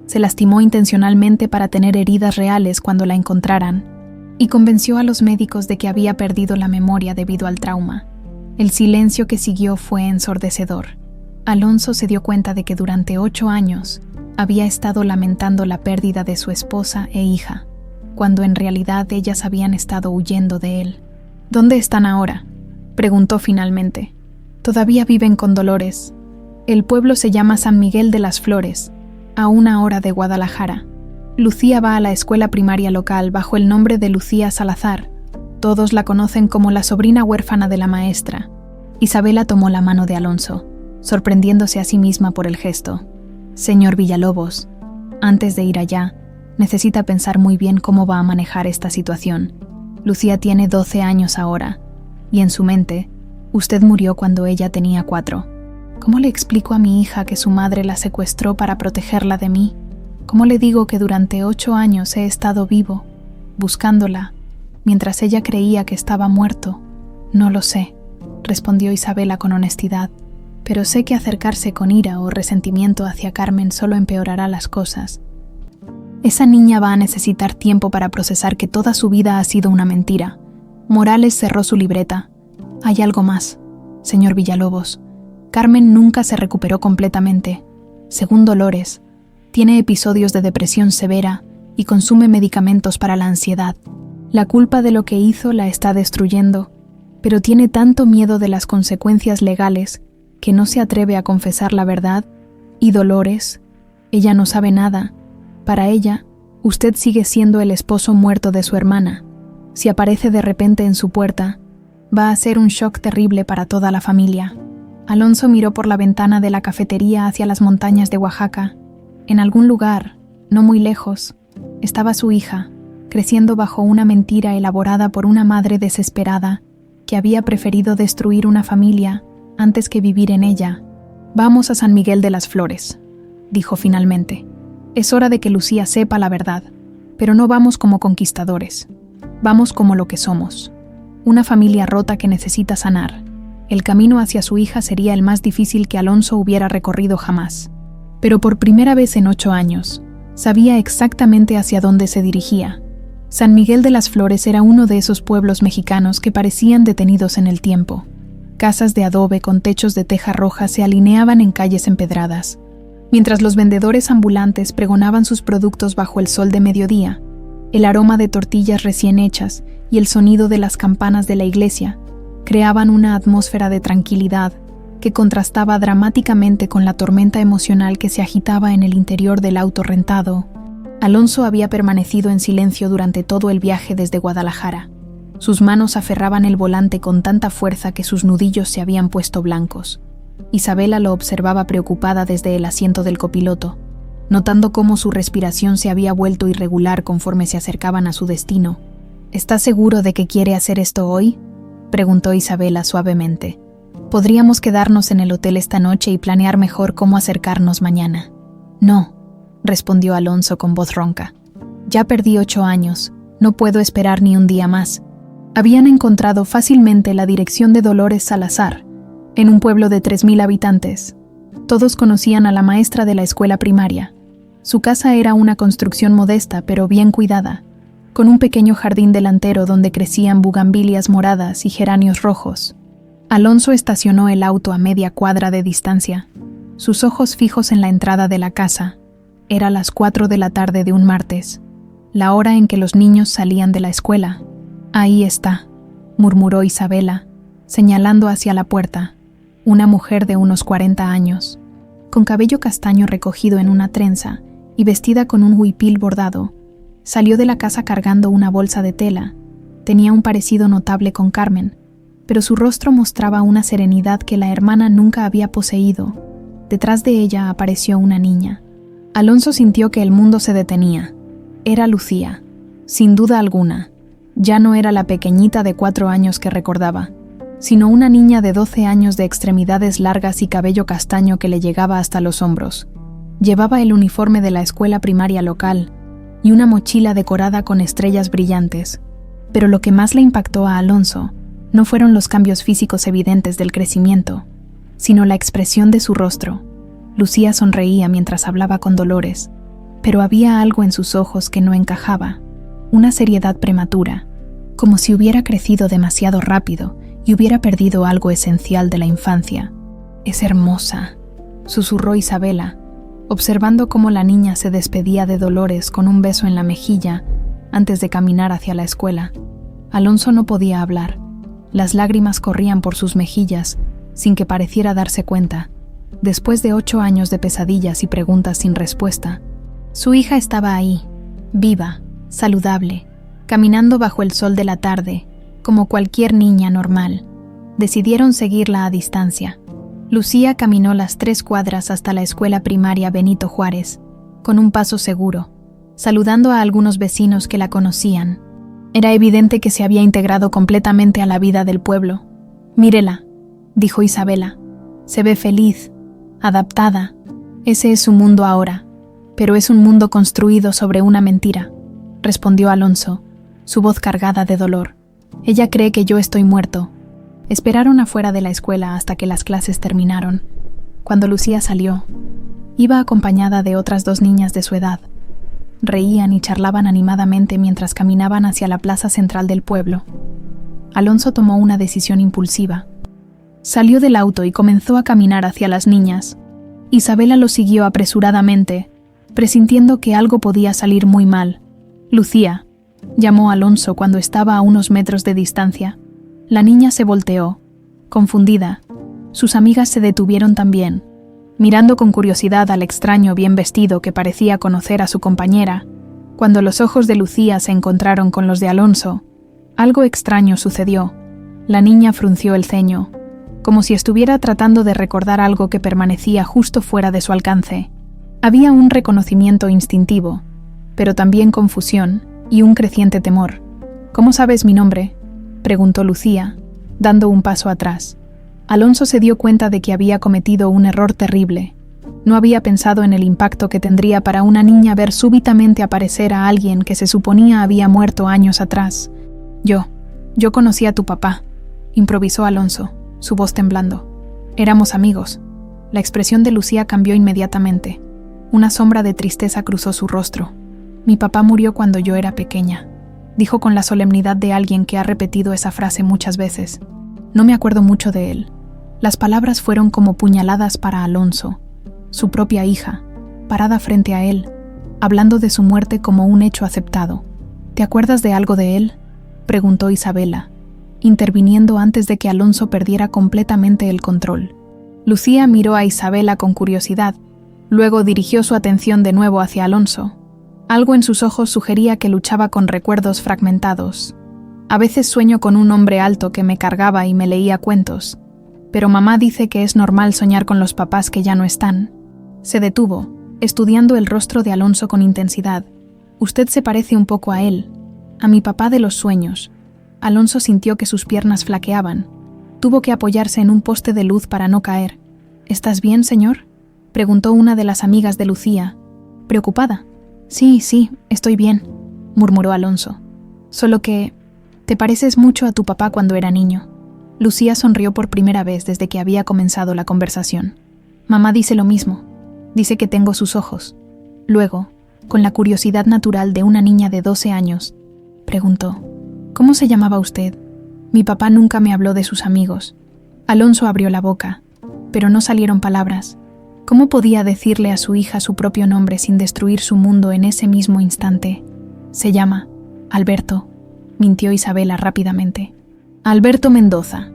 se lastimó intencionalmente para tener heridas reales cuando la encontraran, y convenció a los médicos de que había perdido la memoria debido al trauma. El silencio que siguió fue ensordecedor. Alonso se dio cuenta de que durante 8 años había estado lamentando la pérdida de su esposa e hija, cuando en realidad ellas habían estado huyendo de él. ¿Dónde están ahora?, preguntó finalmente. Todavía viven con Dolores. El pueblo se llama San Miguel de las Flores, a 1 hora de Guadalajara. Lucía va a la escuela primaria local bajo el nombre de Lucía Salazar. Todos la conocen como la sobrina huérfana de la maestra. Isabela tomó la mano de Alonso, sorprendiéndose a sí misma por el gesto. Señor Villalobos, antes de ir allá, necesita pensar muy bien cómo va a manejar esta situación. Lucía tiene 12 años ahora, y en su mente, usted murió cuando ella tenía 4. ¿Cómo le explico a mi hija que su madre la secuestró para protegerla de mí? ¿Cómo le digo que durante 8 años he estado vivo, buscándola, mientras ella creía que estaba muerto? No lo sé, respondió Isabela con honestidad, pero sé que acercarse con ira o resentimiento hacia Carmen solo empeorará las cosas. Esa niña va a necesitar tiempo para procesar que toda su vida ha sido una mentira. Morales cerró su libreta. Hay algo más, señor Villalobos. Carmen nunca se recuperó completamente. Según Dolores, tiene episodios de depresión severa y consume medicamentos para la ansiedad. La culpa de lo que hizo la está destruyendo, pero tiene tanto miedo de las consecuencias legales que no se atreve a confesar la verdad. Y Dolores, ella no sabe nada. Para ella, usted sigue siendo el esposo muerto de su hermana. Si aparece de repente en su puerta, Va a ser un shock terrible para toda la familia. Alonso miró por la ventana de la cafetería hacia las montañas de Oaxaca. En algún lugar, no muy lejos, estaba su hija, creciendo bajo una mentira elaborada por una madre desesperada que había preferido destruir una familia antes que vivir en ella. «Vamos a San Miguel de las Flores», dijo finalmente. «Es hora de que Lucía sepa la verdad, pero no vamos como conquistadores. Vamos como lo que somos. Una familia rota que necesita sanar». El camino hacia su hija sería el más difícil que Alonso hubiera recorrido jamás. Pero por primera vez en 8 años, sabía exactamente hacia dónde se dirigía. San Miguel de las Flores era uno de esos pueblos mexicanos que parecían detenidos en el tiempo. Casas de adobe con techos de teja roja se alineaban en calles empedradas, mientras los vendedores ambulantes pregonaban sus productos bajo el sol de mediodía. El aroma de tortillas recién hechas y el sonido de las campanas de la iglesia creaban una atmósfera de tranquilidad que contrastaba dramáticamente con la tormenta emocional que se agitaba en el interior del auto rentado. Alonso había permanecido en silencio durante todo el viaje desde Guadalajara. Sus manos aferraban el volante con tanta fuerza que sus nudillos se habían puesto blancos. Isabela lo observaba preocupada desde el asiento del copiloto, notando cómo su respiración se había vuelto irregular conforme se acercaban a su destino. «¿Estás seguro de que quiere hacer esto hoy?», preguntó Isabela suavemente. «Podríamos quedarnos en el hotel esta noche y planear mejor cómo acercarnos mañana». «No», respondió Alonso con voz ronca. «Ya perdí 8 años, no puedo esperar ni un día más». Habían encontrado fácilmente la dirección de Dolores Salazar, en un pueblo de 3,000 habitantes. Todos conocían a la maestra de la escuela primaria. Su casa era una construcción modesta pero bien cuidada, con un pequeño jardín delantero donde crecían bugambilias moradas y geranios rojos. Alonso estacionó el auto a media cuadra de distancia, sus ojos fijos en la entrada de la casa. Era las 4 de la tarde de un martes, la hora en que los niños salían de la escuela. «Ahí está», murmuró Isabela, señalando hacia la puerta. Una mujer de unos 40 años, con cabello castaño recogido en una trenza y vestida con un huipil bordado, salió de la casa cargando una bolsa de tela. Tenía un parecido notable con Carmen, pero su rostro mostraba una serenidad que la hermana nunca había poseído. Detrás de ella apareció una niña. Alonso sintió que el mundo se detenía. Era Lucía, sin duda alguna. Ya no era la pequeñita de 4 años que recordaba, sino una niña de 12 años de extremidades largas y cabello castaño que le llegaba hasta los hombros. Llevaba el uniforme de la escuela primaria local y una mochila decorada con estrellas brillantes. Pero lo que más le impactó a Alonso no fueron los cambios físicos evidentes del crecimiento, sino la expresión de su rostro. Lucía sonreía mientras hablaba con Dolores, pero había algo en sus ojos que no encajaba, una seriedad prematura, como si hubiera crecido demasiado rápido y hubiera perdido algo esencial de la infancia. «Es hermosa», susurró Isabela, observando cómo la niña se despedía de Dolores con un beso en la mejilla antes de caminar hacia la escuela. Alonso no podía hablar. Las lágrimas corrían por sus mejillas sin que pareciera darse cuenta. Después de 8 años de pesadillas y preguntas sin respuesta, su hija estaba ahí, viva, saludable, caminando bajo el sol de la tarde, como cualquier niña normal. Decidieron seguirla a distancia. Lucía caminó las 3 cuadras hasta la escuela primaria Benito Juárez, con un paso seguro, saludando a algunos vecinos que la conocían. Era evidente que se había integrado completamente a la vida del pueblo. «Mírela», dijo Isabela. «Se ve feliz, adaptada. Ese es su mundo ahora, pero es un mundo construido sobre una mentira», respondió Alonso, su voz cargada de dolor. «Ella cree que yo estoy muerto». Esperaron afuera de la escuela hasta que las clases terminaron. Cuando Lucía salió, iba acompañada de otras 2 niñas de su edad. Reían y charlaban animadamente mientras caminaban hacia la plaza central del pueblo. Alonso tomó una decisión impulsiva. Salió del auto y comenzó a caminar hacia las niñas. Isabela lo siguió apresuradamente, presintiendo que algo podía salir muy mal. «Lucía», llamó Alonso cuando estaba a unos metros de distancia. La niña se volteó, confundida. Sus amigas se detuvieron también, mirando con curiosidad al extraño bien vestido que parecía conocer a su compañera. Cuando los ojos de Lucía se encontraron con los de Alonso, algo extraño sucedió. La niña frunció el ceño, como si estuviera tratando de recordar algo que permanecía justo fuera de su alcance. Había un reconocimiento instintivo, pero también confusión y un creciente temor. «¿Cómo sabes mi nombre?», preguntó Lucía, dando un paso atrás. Alonso se dio cuenta de que había cometido un error terrible. No había pensado en el impacto que tendría para una niña ver súbitamente aparecer a alguien que se suponía había muerto años atrás. Yo conocí a tu papá», improvisó Alonso, su voz temblando. «Éramos amigos». La expresión de Lucía cambió inmediatamente. Una sombra de tristeza cruzó su rostro. «Mi papá murió cuando yo era pequeña», dijo con la solemnidad de alguien que ha repetido esa frase muchas veces. «No me acuerdo mucho de él». Las palabras fueron como puñaladas para Alonso. Su propia hija, parada frente a él, hablando de su muerte como un hecho aceptado. «¿Te acuerdas de algo de él?», preguntó Isabela, interviniendo antes de que Alonso perdiera completamente el control. Lucía miró a Isabela con curiosidad, luego dirigió su atención de nuevo hacia Alonso. Algo en sus ojos sugería que luchaba con recuerdos fragmentados. «A veces sueño con un hombre alto que me cargaba y me leía cuentos, pero mamá dice que es normal soñar con los papás que ya no están». Se detuvo, estudiando el rostro de Alonso con intensidad. «Usted se parece un poco a él, a mi papá de los sueños». Alonso sintió que sus piernas flaqueaban. Tuvo que apoyarse en un poste de luz para no caer. «¿Estás bien, señor?», preguntó una de las amigas de Lucía, preocupada. Sí, estoy bien», murmuró Alonso. «Solo que te pareces mucho a tu papá cuando era niño». Lucía sonrió por primera vez desde que había comenzado la conversación. «Mamá dice lo mismo. Dice que tengo sus ojos». Luego, con la curiosidad natural de una niña de 12 años, preguntó: «¿Cómo se llamaba usted?». «Mi papá nunca me habló de sus amigos». Alonso abrió la boca, pero no salieron palabras. ¿Cómo podía decirle a su hija su propio nombre sin destruir su mundo en ese mismo instante? «Se llama Alberto», mintió Isabela rápidamente. «Alberto Mendoza.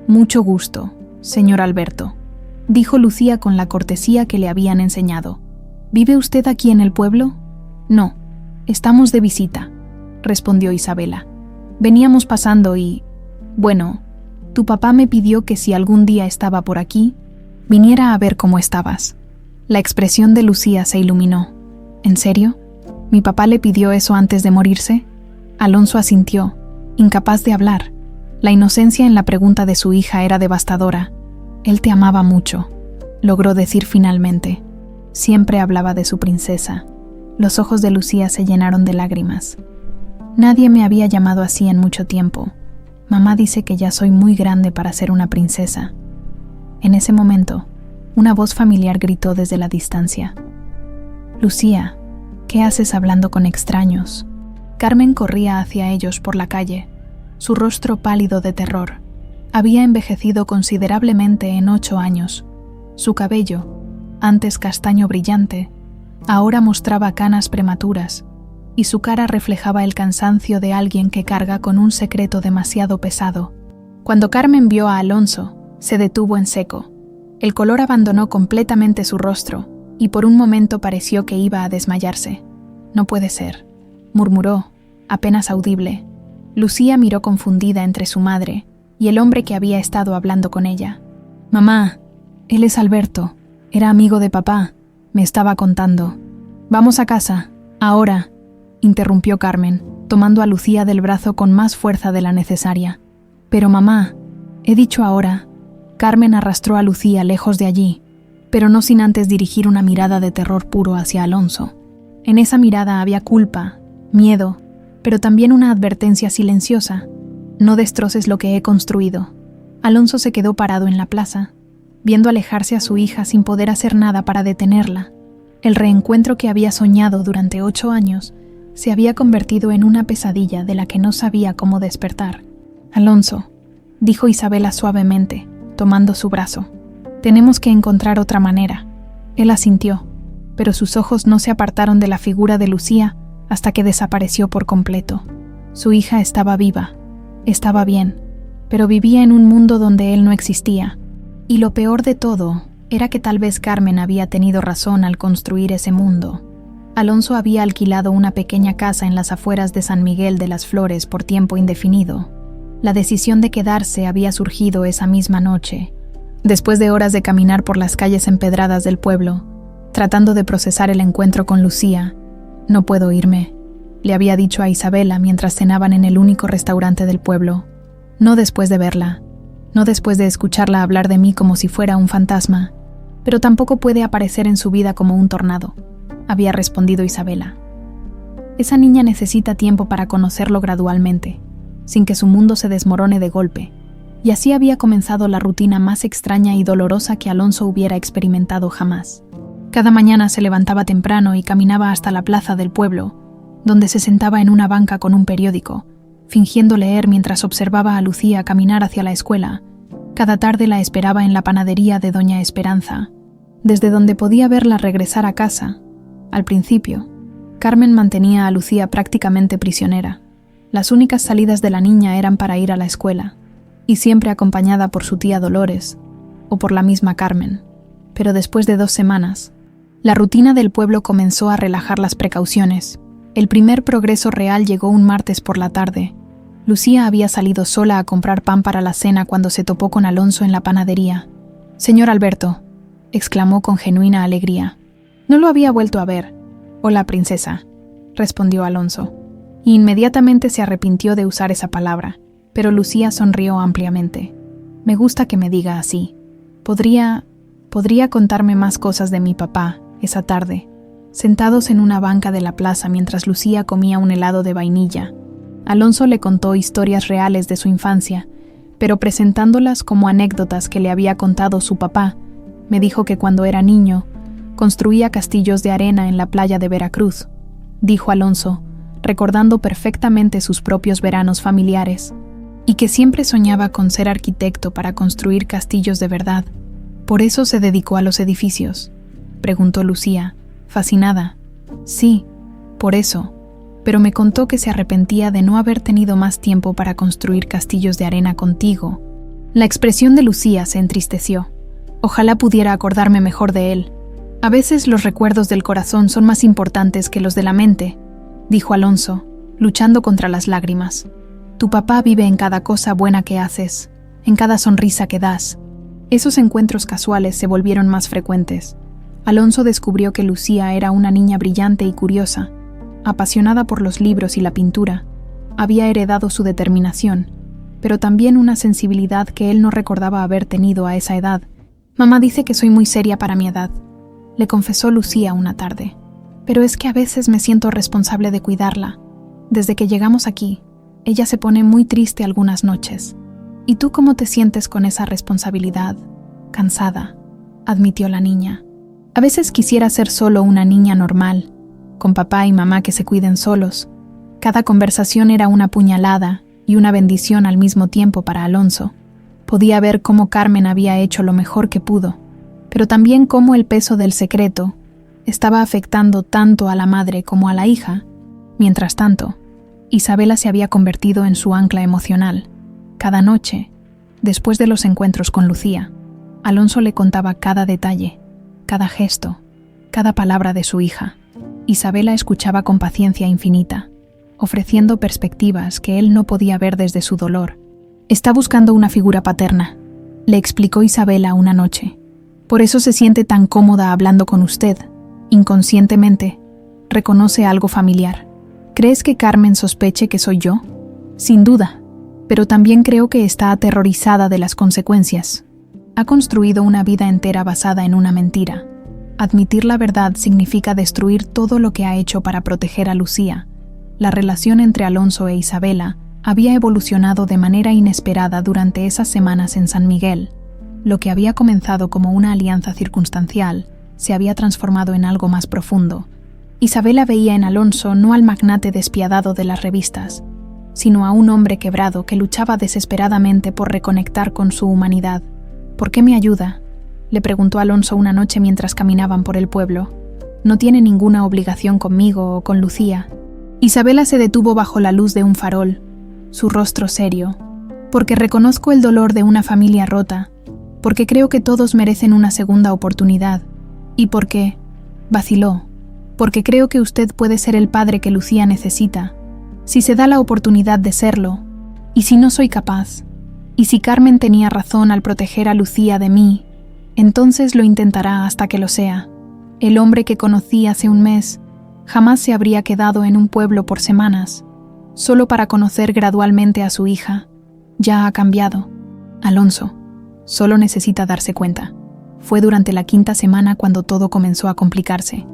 Mucho gusto, señor Alberto», dijo Lucía con la cortesía que le habían enseñado. «¿Vive usted aquí en el pueblo?». «No, estamos de visita», respondió Isabela. «Veníamos pasando y... bueno, tu papá me pidió que si algún día estaba por aquí, viniera a ver cómo estabas». La expresión de Lucía se iluminó. «¿En serio? ¿Mi papá le pidió eso antes de morirse?». Alonso asintió, incapaz de hablar. La inocencia en la pregunta de su hija era devastadora. «Él te amaba mucho», logró decir finalmente. Siempre hablaba de su princesa. Los ojos de Lucía se llenaron de lágrimas. «Nadie me había llamado así en mucho tiempo. Mamá dice que ya soy muy grande para ser una princesa». En ese momento, una voz familiar gritó desde la distancia: «Lucía, ¿qué haces hablando con extraños?». Carmen corría hacia ellos por la calle, su rostro pálido de terror. Había envejecido considerablemente en 8 años. Su cabello, antes castaño brillante, ahora mostraba canas prematuras, y su cara reflejaba el cansancio de alguien que carga con un secreto demasiado pesado. Cuando Carmen vio a Alonso, se detuvo en seco. El color abandonó completamente su rostro, y por un momento pareció que iba a desmayarse. «No puede ser», murmuró, apenas audible. Lucía miró confundida entre su madre y el hombre que había estado hablando con ella. «Mamá, él es Alberto. Era amigo de papá. Me estaba contando». «Vamos a casa, ahora», interrumpió Carmen, tomando a Lucía del brazo con más fuerza de la necesaria. «Pero mamá, he dicho ahora». Carmen arrastró a Lucía lejos de allí, pero no sin antes dirigir una mirada de terror puro hacia Alonso. En esa mirada había culpa, miedo, pero también una advertencia silenciosa: «No destroces lo que he construido». Alonso se quedó parado en la plaza, viendo alejarse a su hija sin poder hacer nada para detenerla. El reencuentro que había soñado durante 8 años se había convertido en una pesadilla de la que no sabía cómo despertar. «Alonso», dijo Isabela suavemente, tomando su brazo, «tenemos que encontrar otra manera». Él asintió, pero sus ojos no se apartaron de la figura de Lucía hasta que desapareció por completo. Su hija estaba viva, estaba bien, pero vivía en un mundo donde él no existía. Y lo peor de todo era que tal vez Carmen había tenido razón al construir ese mundo. Alonso había alquilado una pequeña casa en las afueras de San Miguel de las Flores por tiempo indefinido. La decisión de quedarse había surgido esa misma noche, después de horas de caminar por las calles empedradas del pueblo, tratando de procesar el encuentro con Lucía. «No puedo irme», le había dicho a Isabela mientras cenaban en el único restaurante del pueblo. «No después de verla, no después de escucharla hablar de mí como si fuera un fantasma, pero tampoco puede aparecer en su vida como un tornado», había respondido Isabela. «Esa niña necesita tiempo para conocerlo gradualmente, sin que su mundo se desmorone de golpe», y así había comenzado la rutina más extraña y dolorosa que Alonso hubiera experimentado jamás. Cada mañana se levantaba temprano y caminaba hasta la plaza del pueblo, donde se sentaba en una banca con un periódico, fingiendo leer mientras observaba a Lucía caminar hacia la escuela. Cada tarde la esperaba en la panadería de Doña Esperanza, desde donde podía verla regresar a casa. Al principio, Carmen mantenía a Lucía prácticamente prisionera. Las únicas salidas de la niña eran para ir a la escuela, y siempre acompañada por su tía Dolores, o por la misma Carmen. Pero después de 2 semanas, la rutina del pueblo comenzó a relajar las precauciones. El primer progreso real llegó un martes por la tarde. Lucía había salido sola a comprar pan para la cena cuando se topó con Alonso en la panadería. «Señor Alberto», exclamó con genuina alegría. «No lo había vuelto a ver». «Hola, princesa», respondió Alonso. Y inmediatamente se arrepintió de usar esa palabra, pero Lucía sonrió ampliamente. «Me gusta que me diga así. Podría contarme más cosas de mi papá esa tarde». Sentados en una banca de la plaza mientras Lucía comía un helado de vainilla, Alonso le contó historias reales de su infancia, pero presentándolas como anécdotas que le había contado su papá. Me dijo que cuando era niño, construía castillos de arena en la playa de Veracruz, dijo Alonso, recordando perfectamente sus propios veranos familiares, y que siempre soñaba con ser arquitecto para construir castillos de verdad. ¿Por eso se dedicó a los edificios?, preguntó Lucía, fascinada. «Sí, por eso, pero me contó que se arrepentía de no haber tenido más tiempo para construir castillos de arena contigo». La expresión de Lucía se entristeció. «Ojalá pudiera acordarme mejor de él. A veces los recuerdos del corazón son más importantes que los de la mente», dijo Alonso, luchando contra las lágrimas. «Tu papá vive en cada cosa buena que haces, en cada sonrisa que das». Esos encuentros casuales se volvieron más frecuentes. Alonso descubrió que Lucía era una niña brillante y curiosa, apasionada por los libros y la pintura. Había heredado su determinación, pero también una sensibilidad que él no recordaba haber tenido a esa edad. «Mamá dice que soy muy seria para mi edad», le confesó Lucía una tarde. «Pero es que a veces me siento responsable de cuidarla. Desde que llegamos aquí, ella se pone muy triste algunas noches. ¿Y tú cómo te sientes con esa responsabilidad?» «Cansada», admitió la niña. «A veces quisiera ser solo una niña normal, con papá y mamá que se cuiden solos». Cada conversación era una puñalada y una bendición al mismo tiempo para Alonso. Podía ver cómo Carmen había hecho lo mejor que pudo, pero también cómo el peso del secreto estaba afectando tanto a la madre como a la hija. Mientras tanto, Isabela se había convertido en su ancla emocional. Cada noche, después de los encuentros con Lucía, Alonso le contaba cada detalle, cada gesto, cada palabra de su hija. Isabela escuchaba con paciencia infinita, ofreciendo perspectivas que él no podía ver desde su dolor. «Está buscando una figura paterna», le explicó Isabela una noche. «Por eso se siente tan cómoda hablando con usted. Inconscientemente, reconoce algo familiar. ¿Crees que Carmen sospeche que soy yo? Sin duda, pero también creo que está aterrorizada de las consecuencias. Ha construido una vida entera basada en una mentira. Admitir la verdad significa destruir todo lo que ha hecho para proteger a Lucía». La relación entre Alonso e Isabela había evolucionado de manera inesperada durante esas semanas en San Miguel. Lo que había comenzado como una alianza circunstancial se había transformado en algo más profundo. Isabela veía en Alonso no al magnate despiadado de las revistas, sino a un hombre quebrado que luchaba desesperadamente por reconectar con su humanidad. «¿Por qué me ayuda?», le preguntó Alonso una noche mientras caminaban por el pueblo. «No tiene ninguna obligación conmigo o con Lucía». Isabela se detuvo bajo la luz de un farol, su rostro serio. «Porque reconozco el dolor de una familia rota, porque creo que todos merecen una segunda oportunidad, y porque», vaciló, «porque creo que usted puede ser el padre que Lucía necesita, si se da la oportunidad de serlo, ¿Y si no soy capaz? ¿Y si Carmen tenía razón al proteger a Lucía de mí? Entonces lo intentará hasta que lo sea. El hombre que conocí hace un mes jamás se habría quedado en un pueblo por semanas, solo para conocer gradualmente a su hija. Ya ha cambiado. Alonso solo necesita darse cuenta. Fue durante la 5ª semana cuando todo comenzó a complicarse.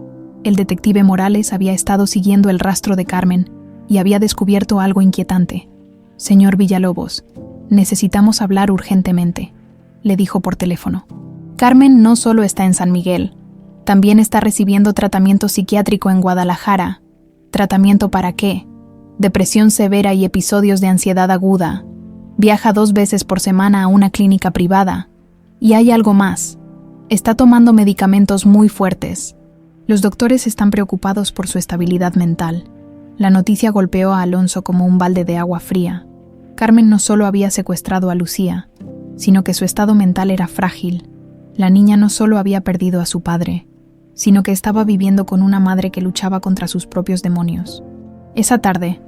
El detective Morales había estado siguiendo el rastro de Carmen y había descubierto algo inquietante. «Señor Villalobos, necesitamos hablar urgentemente», le dijo por teléfono. «Carmen no solo está en San Miguel, también está recibiendo tratamiento psiquiátrico en Guadalajara». ¿Tratamiento para qué? Depresión severa y episodios de ansiedad aguda. Viaja 2 veces por semana a una clínica privada. Y hay algo más. Está tomando medicamentos muy fuertes. Los doctores están preocupados por su estabilidad mental. La noticia golpeó a Alonso como un balde de agua fría. Carmen no solo había secuestrado a Lucía, sino que su estado mental era frágil. La niña no solo había perdido a su padre, sino que estaba viviendo con una madre que luchaba contra sus propios demonios. Esa tarde,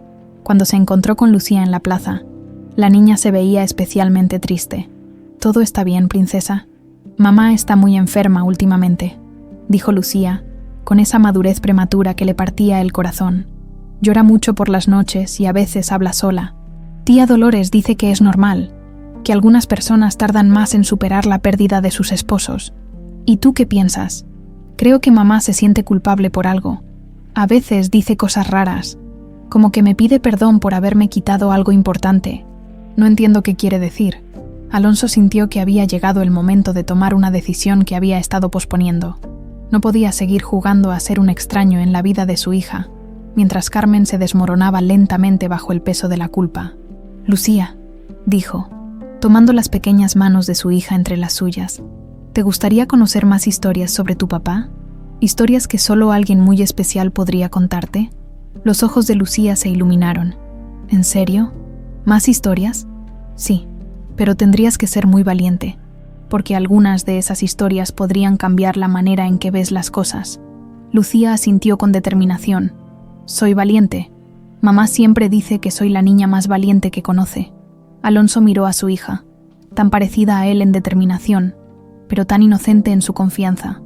cuando se encontró con Lucía en la plaza, la niña se veía especialmente triste. «¿Todo está bien, princesa? Mamá está muy enferma últimamente», dijo Lucía, con esa madurez prematura que le partía el corazón. «Llora mucho por las noches y a veces habla sola. Tía Dolores dice que es normal, que algunas personas tardan más en superar la pérdida de sus esposos. ¿Y tú qué piensas? Creo que mamá se siente culpable por algo. A veces dice cosas raras, como que me pide perdón por haberme quitado algo importante. No entiendo qué quiere decir». Alonso sintió que había llegado el momento de tomar una decisión que había estado posponiendo. No podía seguir jugando a ser un extraño en la vida de su hija, mientras Carmen se desmoronaba lentamente bajo el peso de la culpa. «Lucía», dijo, tomando las pequeñas manos de su hija entre las suyas, «¿te gustaría conocer más historias sobre tu papá? ¿Historias que solo alguien muy especial podría contarte?» Los ojos de Lucía se iluminaron. «¿En serio? ¿Más historias?» «Sí, pero tendrías que ser muy valiente, porque algunas de esas historias podrían cambiar la manera en que ves las cosas». Lucía asintió con determinación. «Soy valiente. Mamá siempre dice que soy la niña más valiente que conoce». Alonso miró a su hija, tan parecida a él en determinación, pero tan inocente en su confianza.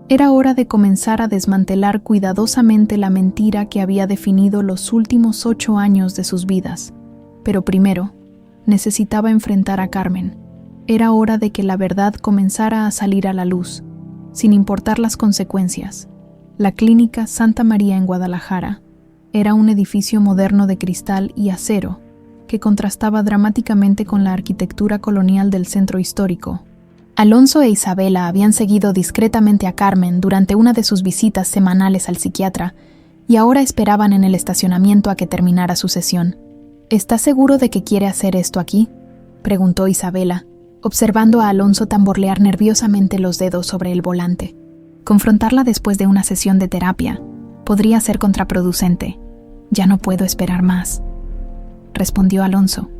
Era hora de comenzar a desmantelar cuidadosamente la mentira que había definido los últimos 8 años de sus vidas. Pero primero, necesitaba enfrentar a Carmen. Era hora de que la verdad comenzara a salir a la luz, sin importar las consecuencias. La Clínica Santa María en Guadalajara era un edificio moderno de cristal y acero que contrastaba dramáticamente con la arquitectura colonial del centro histórico. Alonso e Isabela habían seguido discretamente a Carmen durante una de sus visitas semanales al psiquiatra y ahora esperaban en el estacionamiento a que terminara su sesión. «¿Estás seguro de que quiere hacer esto aquí?», preguntó Isabela, observando a Alonso tamborlear nerviosamente los dedos sobre el volante. Confrontarla después de una sesión de terapia podría ser contraproducente. «Ya no puedo esperar más», respondió Alonso.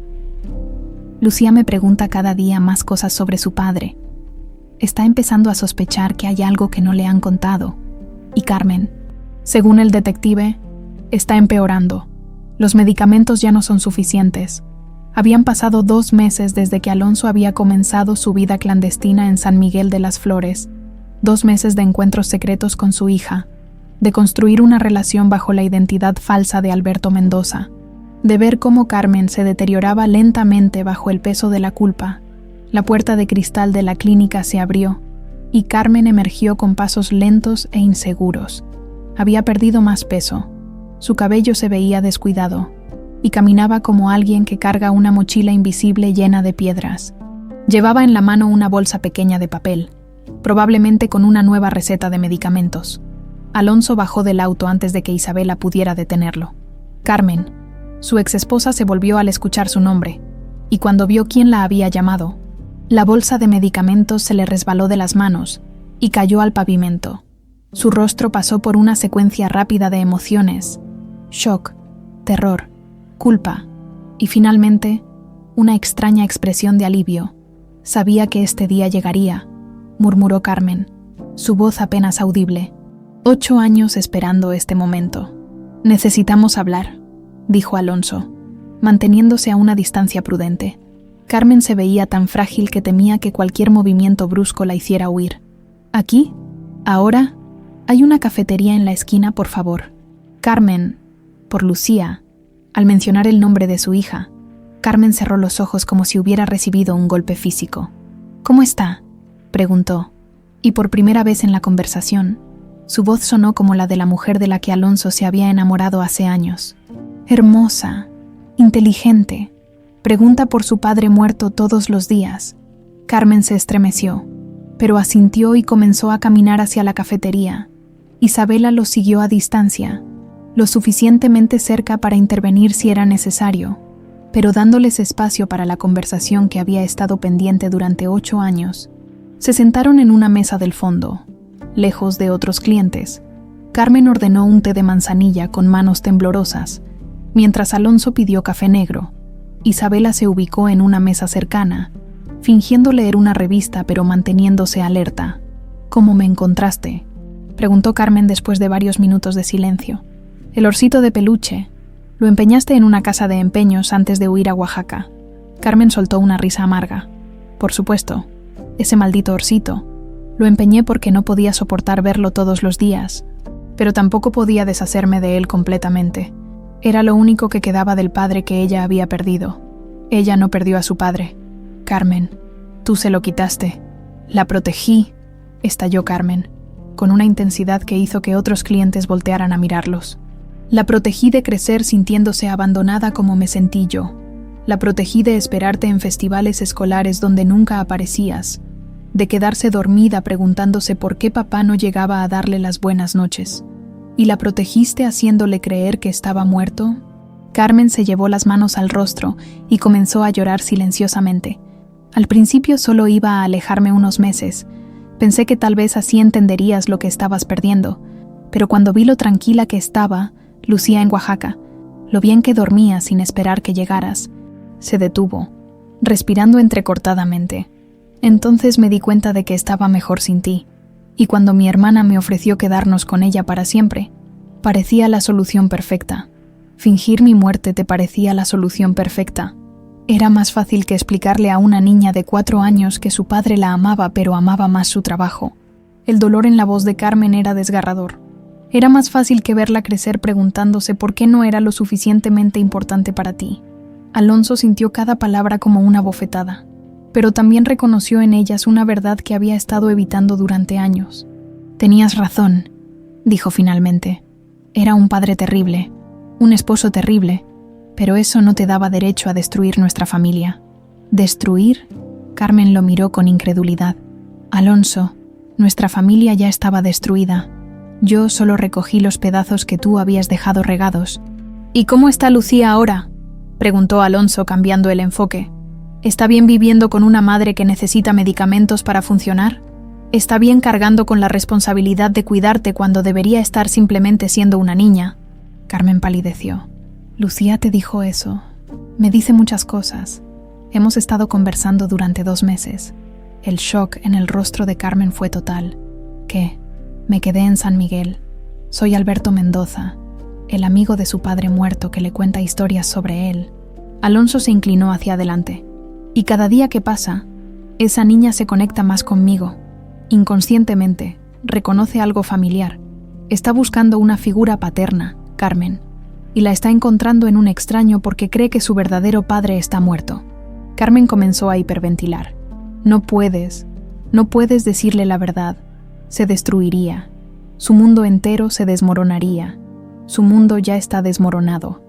«Lucía me pregunta cada día más cosas sobre su padre. Está empezando a sospechar que hay algo que no le han contado. Y Carmen, según el detective, está empeorando. Los medicamentos ya no son suficientes». Habían pasado 2 meses desde que Alonso había comenzado su vida clandestina en San Miguel de las Flores, 2 meses de encuentros secretos con su hija, de construir una relación bajo la identidad falsa de Alberto Mendoza, de ver cómo Carmen se deterioraba lentamente bajo el peso de la culpa. La puerta de cristal de la clínica se abrió, y Carmen emergió con pasos lentos e inseguros. Había perdido más peso, su cabello se veía descuidado, y caminaba como alguien que carga una mochila invisible llena de piedras. Llevaba en la mano una bolsa pequeña de papel, probablemente con una nueva receta de medicamentos. Alonso bajó del auto antes de que Isabela pudiera detenerlo. Carmen, su exesposa, se volvió al escuchar su nombre, y cuando vio quién la había llamado, la bolsa de medicamentos se le resbaló de las manos y cayó al pavimento. Su rostro pasó por una secuencia rápida de emociones: shock, terror, culpa y finalmente una extraña expresión de alivio. «Sabía que este día llegaría», murmuró Carmen, su voz apenas audible. 8 años esperando este momento. «Necesitamos hablar», dijo Alonso. manteniéndose a una distancia prudente. Carmen se veía tan frágil que temía que cualquier movimiento brusco la hiciera huir. ¿Aquí? ¿Ahora? Hay una cafetería en la esquina, por favor. Carmen, por Lucía. Al mencionar el nombre de su hija, Carmen cerró los ojos como si hubiera recibido un golpe físico. ¿Cómo está?, preguntó, y por primera vez en la conversación, su voz sonó como la de la mujer de la que Alonso se había enamorado hace años. Hermosa, inteligente, pregunta por su padre muerto todos los días. Carmen se estremeció, pero asintió y comenzó a caminar hacia la cafetería. Isabela lo siguió a distancia, lo suficientemente cerca para intervenir si era necesario, pero dándoles espacio para la conversación que había estado pendiente durante 8 años. Se sentaron en una mesa del fondo, lejos de otros clientes. Carmen ordenó un té de manzanilla con manos temblorosas, mientras Alonso pidió café negro. Isabela se ubicó en una mesa cercana, fingiendo leer una revista pero manteniéndose alerta. ¿Cómo me encontraste?, preguntó Carmen después de varios minutos de silencio. El osito de peluche. Lo empeñaste en una casa de empeños antes de huir a Oaxaca. Carmen soltó una risa amarga. Por supuesto, ese maldito osito. Lo empeñé porque no podía soportar verlo todos los días, pero tampoco podía deshacerme de él completamente. Era lo único que quedaba del padre que ella había perdido. Ella no perdió a su padre. Carmen, tú se lo quitaste. La protegí, estalló Carmen, con una intensidad que hizo que otros clientes voltearan a mirarlos. La protegí de crecer sintiéndose abandonada como me sentí yo. La protegí de esperarte en festivales escolares donde nunca aparecías, de quedarse dormida preguntándose por qué papá no llegaba a darle las buenas noches. ¿Y la protegiste haciéndole creer que estaba muerto? Carmen se llevó las manos al rostro y comenzó a llorar silenciosamente. Al principio solo iba a alejarme unos meses. Pensé que tal vez así entenderías lo que estabas perdiendo, pero cuando vi lo tranquila que estaba, Lucía en Oaxaca, lo bien que dormía sin esperar que llegaras, se detuvo, respirando entrecortadamente. Entonces me di cuenta de que estaba mejor sin ti, y cuando mi hermana me ofreció quedarnos con ella para siempre, parecía la solución perfecta. Fingir mi muerte te parecía la solución perfecta. Era más fácil que explicarle a una niña de 4 años que su padre la amaba pero amaba más su trabajo. El dolor en la voz de Carmen era desgarrador. Era más fácil que verla crecer preguntándose por qué no era lo suficientemente importante para ti. Alonso sintió cada palabra como una bofetada, pero también reconoció en ellas una verdad que había estado evitando durante años. Tenías razón, dijo finalmente. Era un padre terrible, un esposo terrible, pero eso no te daba derecho a destruir nuestra familia. ¿Destruir? Carmen lo miró con incredulidad. Alonso, nuestra familia ya estaba destruida. Yo solo recogí los pedazos que tú habías dejado regados. ¿Y cómo está Lucía ahora?, preguntó Alonso cambiando el enfoque. ¿Está bien viviendo con una madre que necesita medicamentos para funcionar? ¿Está bien cargando con la responsabilidad de cuidarte cuando debería estar simplemente siendo una niña? Carmen palideció. Lucía te dijo eso. Me dice muchas cosas. Hemos estado conversando durante 2 meses. El shock en el rostro de Carmen fue total. ¿Qué? Me quedé en San Miguel. Soy Alberto Mendoza, el amigo de su padre muerto que le cuenta historias sobre él. Alonso se inclinó hacia adelante. Y cada día que pasa, esa niña se conecta más conmigo. Inconscientemente, reconoce algo familiar. Está buscando una figura paterna, Carmen, y la está encontrando en un extraño porque cree que su verdadero padre está muerto. Carmen comenzó a hiperventilar. No puedes decirle la verdad. Se destruiría. Su mundo entero se desmoronaría. Su mundo ya está desmoronado,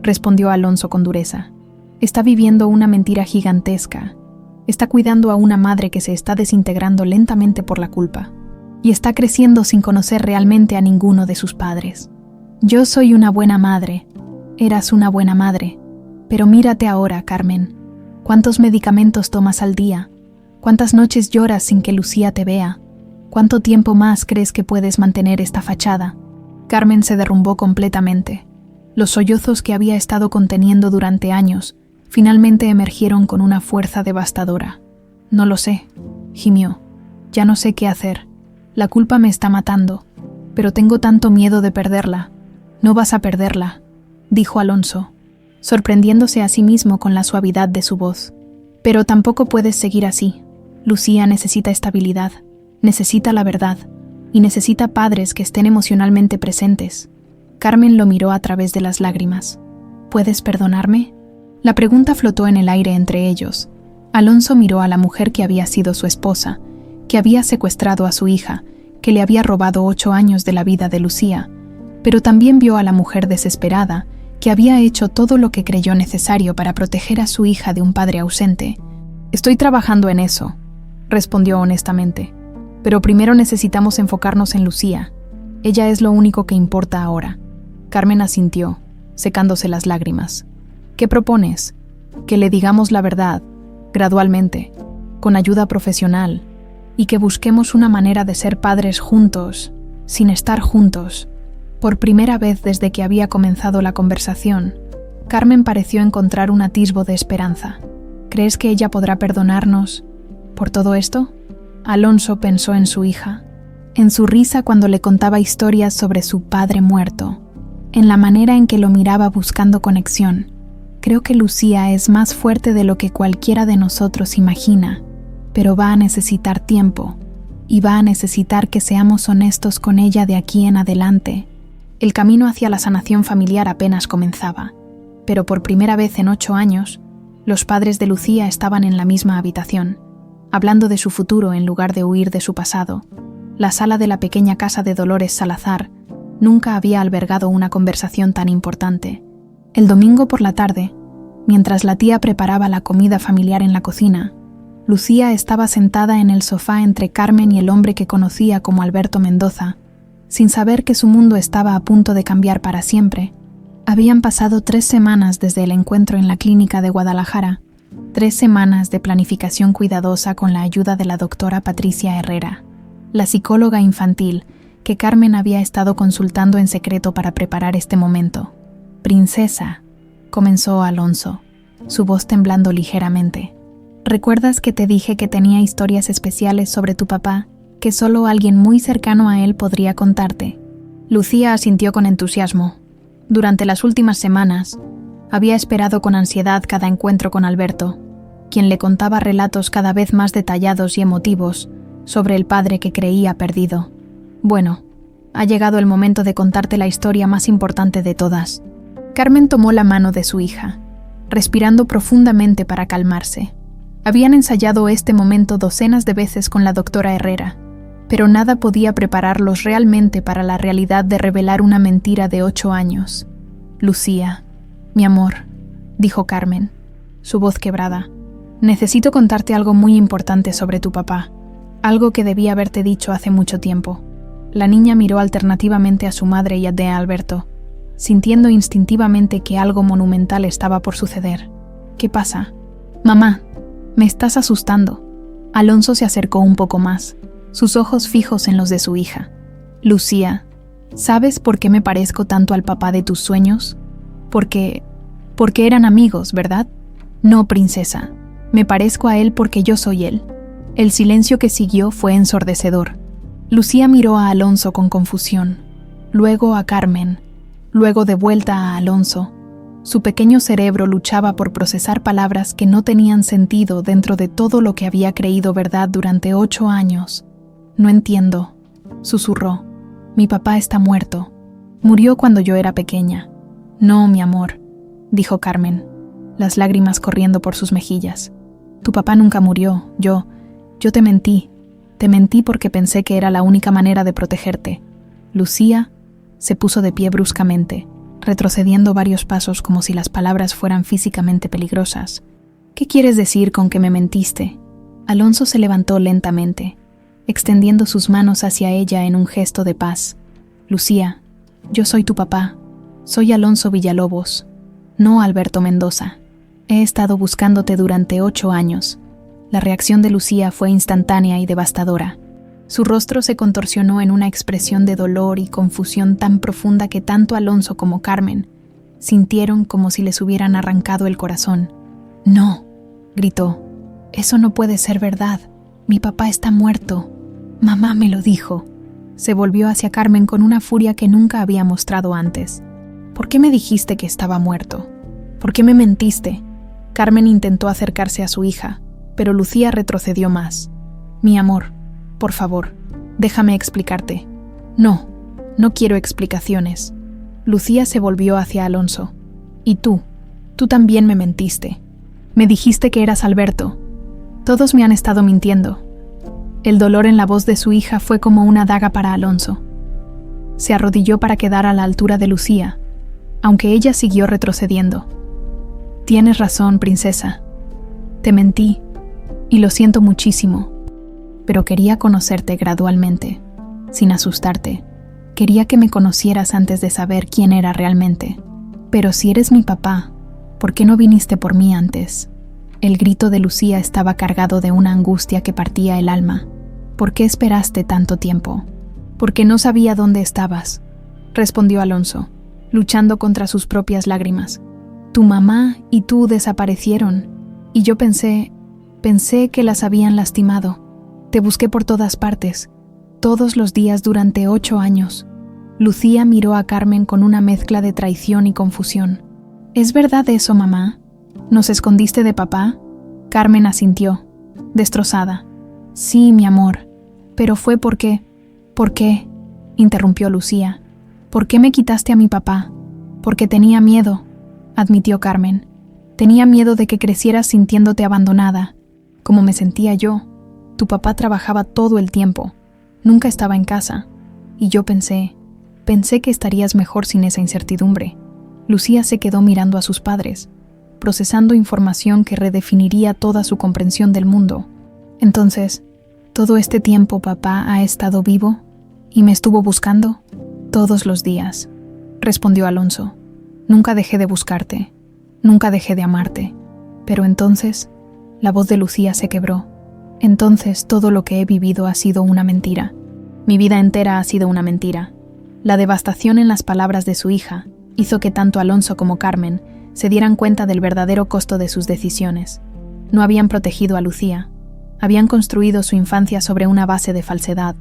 respondió Alonso con dureza. Está viviendo una mentira gigantesca. Está cuidando a una madre que se está desintegrando lentamente por la culpa. Y está creciendo sin conocer realmente a ninguno de sus padres. Yo soy una buena madre. Eras una buena madre. Pero mírate ahora, Carmen. ¿Cuántos medicamentos tomas al día? ¿Cuántas noches lloras sin que Lucía te vea? ¿Cuánto tiempo más crees que puedes mantener esta fachada? Carmen se derrumbó completamente. Los sollozos que había estado conteniendo durante años finalmente emergieron con una fuerza devastadora. No lo sé, gimió. Ya no sé qué hacer. La culpa me está matando, pero tengo tanto miedo de perderla. No vas a perderla, dijo Alonso. sorprendiéndose a sí mismo con la suavidad de su voz. Pero tampoco puedes seguir así. Lucía necesita estabilidad, necesita la verdad, y necesita padres que estén emocionalmente presentes. Carmen lo miró a través de las lágrimas. ¿Puedes perdonarme? La pregunta flotó en el aire entre ellos. Alonso miró a la mujer que había sido su esposa, que había secuestrado a su hija, que le había robado 8 años de la vida de Lucía, pero también vio a la mujer desesperada, que había hecho todo lo que creyó necesario para proteger a su hija de un padre ausente. «Estoy trabajando en eso», respondió honestamente. «Pero primero necesitamos enfocarnos en Lucía. Ella es lo único que importa ahora». Carmen asintió, secándose las lágrimas. «¿Qué propones? Que le digamos la verdad, gradualmente, con ayuda profesional, y que busquemos una manera de ser padres juntos, sin estar juntos». Por primera vez desde que había comenzado la conversación, Carmen pareció encontrar un atisbo de esperanza. ¿Crees que ella podrá perdonarnos por todo esto? Alonso pensó en su hija, en su risa cuando le contaba historias sobre su padre muerto, en la manera en que lo miraba buscando conexión. Creo que Lucía es más fuerte de lo que cualquiera de nosotros imagina, pero va a necesitar tiempo, y va a necesitar que seamos honestos con ella de aquí en adelante. El camino hacia la sanación familiar apenas comenzaba, pero por primera vez en 8 años, los padres de Lucía estaban en la misma habitación, hablando de su futuro en lugar de huir de su pasado. La sala de la pequeña casa de Dolores Salazar nunca había albergado una conversación tan importante. El domingo por la tarde, mientras la tía preparaba la comida familiar en la cocina, Lucía estaba sentada en el sofá entre Carmen y el hombre que conocía como Alberto Mendoza, sin saber que su mundo estaba a punto de cambiar para siempre. Habían pasado 3 semanas desde el encuentro en la clínica de Guadalajara, 3 semanas de planificación cuidadosa con la ayuda de la doctora Patricia Herrera, la psicóloga infantil que Carmen había estado consultando en secreto para preparar este momento. «Princesa», comenzó Alonso, su voz temblando ligeramente. «¿Recuerdas que te dije que tenía historias especiales sobre tu papá, que solo alguien muy cercano a él podría contarte?» Lucía asintió con entusiasmo. Durante las últimas semanas, había esperado con ansiedad cada encuentro con Alberto, quien le contaba relatos cada vez más detallados y emotivos sobre el padre que creía perdido. «Bueno, ha llegado el momento de contarte la historia más importante de todas». Carmen tomó la mano de su hija, respirando profundamente para calmarse. Habían ensayado este momento docenas de veces con la doctora Herrera, pero nada podía prepararlos realmente para la realidad de revelar una mentira de 8 años. «Lucía, mi amor», dijo Carmen, su voz quebrada, «necesito contarte algo muy importante sobre tu papá, algo que debí haberte dicho hace mucho tiempo». La niña miró alternativamente a su madre y a de Alberto, sintiendo instintivamente que algo monumental estaba por suceder. «¿Qué pasa?» «Mamá, me estás asustando». Alonso se acercó un poco más, sus ojos fijos en los de su hija. «Lucía, ¿sabes por qué me parezco tanto al papá de tus sueños? Porque eran amigos, ¿verdad?» «No, princesa, me parezco a él porque yo soy él». El silencio que siguió fue ensordecedor. Lucía miró a Alonso con confusión, luego a Carmen, luego de vuelta a Alonso. Su pequeño cerebro luchaba por procesar palabras que no tenían sentido dentro de todo lo que había creído verdad durante 8 años. «No entiendo», susurró. «Mi papá está muerto. Murió cuando yo era pequeña». «No, mi amor», dijo Carmen, las lágrimas corriendo por sus mejillas. «Tu papá nunca murió. Yo te mentí. Te mentí porque pensé que era la única manera de protegerte». Lucía se puso de pie bruscamente, retrocediendo varios pasos como si las palabras fueran físicamente peligrosas. «¿Qué quieres decir con que me mentiste?» Alonso se levantó lentamente, extendiendo sus manos hacia ella en un gesto de paz. «Lucía, yo soy tu papá. Soy Alonso Villalobos, no Alberto Mendoza. He estado buscándote durante 8 años». La reacción de Lucía fue instantánea y devastadora. Su rostro se contorsionó en una expresión de dolor y confusión tan profunda que tanto Alonso como Carmen sintieron como si les hubieran arrancado el corazón. «No», gritó, «eso no puede ser verdad. Mi papá está muerto. Mamá me lo dijo». Se volvió hacia Carmen con una furia que nunca había mostrado antes. «¿Por qué me dijiste que estaba muerto? ¿Por qué me mentiste? Carmen intentó acercarse a su hija, pero Lucía retrocedió más. Mi amor, por favor, déjame explicarte. No, no quiero explicaciones. Lucía se volvió hacia Alonso. Y tú también me mentiste. Me dijiste que eras Alberto. Todos me han estado mintiendo. El dolor en la voz de su hija fue como una daga para Alonso. Se arrodilló para quedar a la altura de Lucía, aunque ella siguió retrocediendo. Tienes razón, princesa. Te mentí, y lo siento muchísimo. Pero quería conocerte gradualmente, sin asustarte. Quería que me conocieras antes de saber quién era realmente. Pero si eres mi papá, ¿por qué no viniste por mí antes? El grito de Lucía estaba cargado de una angustia que partía el alma. ¿Por qué esperaste tanto tiempo? Porque no sabía dónde estabas, respondió Alonso, luchando contra sus propias lágrimas. Tu mamá y tú desaparecieron, y yo pensé que las habían lastimado. Te busqué por todas partes, todos los días durante 8 años. Lucía miró a Carmen con una mezcla de traición y confusión. ¿Es verdad eso, mamá? ¿Nos escondiste de papá? Carmen asintió, destrozada. Sí, mi amor, pero fue porque... ¿Por qué? Interrumpió Lucía. ¿Por qué me quitaste a mi papá? Porque tenía miedo, admitió Carmen. Tenía miedo de que crecieras sintiéndote abandonada, como me sentía yo. Tu papá trabajaba todo el tiempo, nunca estaba en casa, y yo pensé que estarías mejor sin esa incertidumbre. Lucía se quedó mirando a sus padres, procesando información que redefiniría toda su comprensión del mundo. Entonces, ¿todo este tiempo papá ha estado vivo y me estuvo buscando? Todos los días, respondió Alonso. Nunca dejé de buscarte, nunca dejé de amarte. Pero entonces, la voz de Lucía se quebró. Entonces todo lo que he vivido ha sido una mentira. Mi vida entera ha sido una mentira. La devastación en las palabras de su hija hizo que tanto Alonso como Carmen se dieran cuenta del verdadero costo de sus decisiones. No habían protegido a Lucía. Habían construido su infancia sobre una base de falsedad.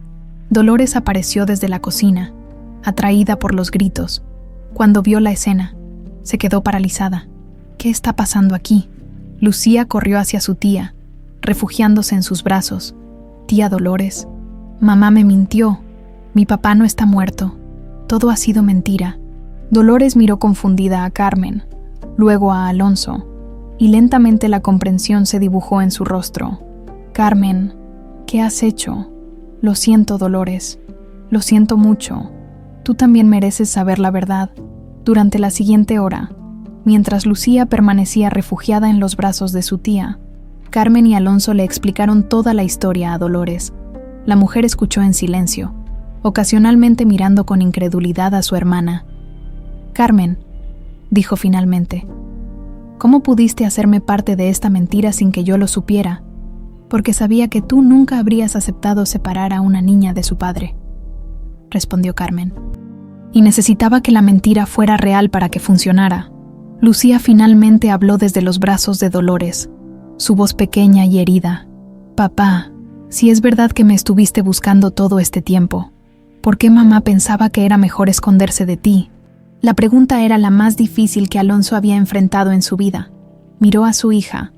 Dolores apareció desde la cocina, atraída por los gritos. Cuando vio la escena, se quedó paralizada. ¿Qué está pasando aquí? Lucía corrió hacia su tía, refugiándose en sus brazos. Tía Dolores, mamá me mintió. Mi papá no está muerto. Todo ha sido mentira. Dolores miró confundida a Carmen, luego a Alonso, y lentamente la comprensión se dibujó en su rostro. Carmen, ¿qué has hecho? Lo siento, Dolores. Lo siento mucho. Tú también mereces saber la verdad. Durante la siguiente hora, mientras Lucía permanecía refugiada en los brazos de su tía, Carmen y Alonso le explicaron toda la historia a Dolores. La mujer escuchó en silencio, ocasionalmente mirando con incredulidad a su hermana. Carmen, dijo finalmente, ¿cómo pudiste hacerme parte de esta mentira sin que yo lo supiera? Porque sabía que tú nunca habrías aceptado separar a una niña de su padre, respondió Carmen. Y necesitaba que la mentira fuera real para que funcionara. Lucía finalmente habló desde los brazos de Dolores, su voz pequeña y herida. Papá, si es verdad que me estuviste buscando todo este tiempo, ¿por qué mamá pensaba que era mejor esconderse de ti? La pregunta era la más difícil que Alonso había enfrentado en su vida. Miró a su hija,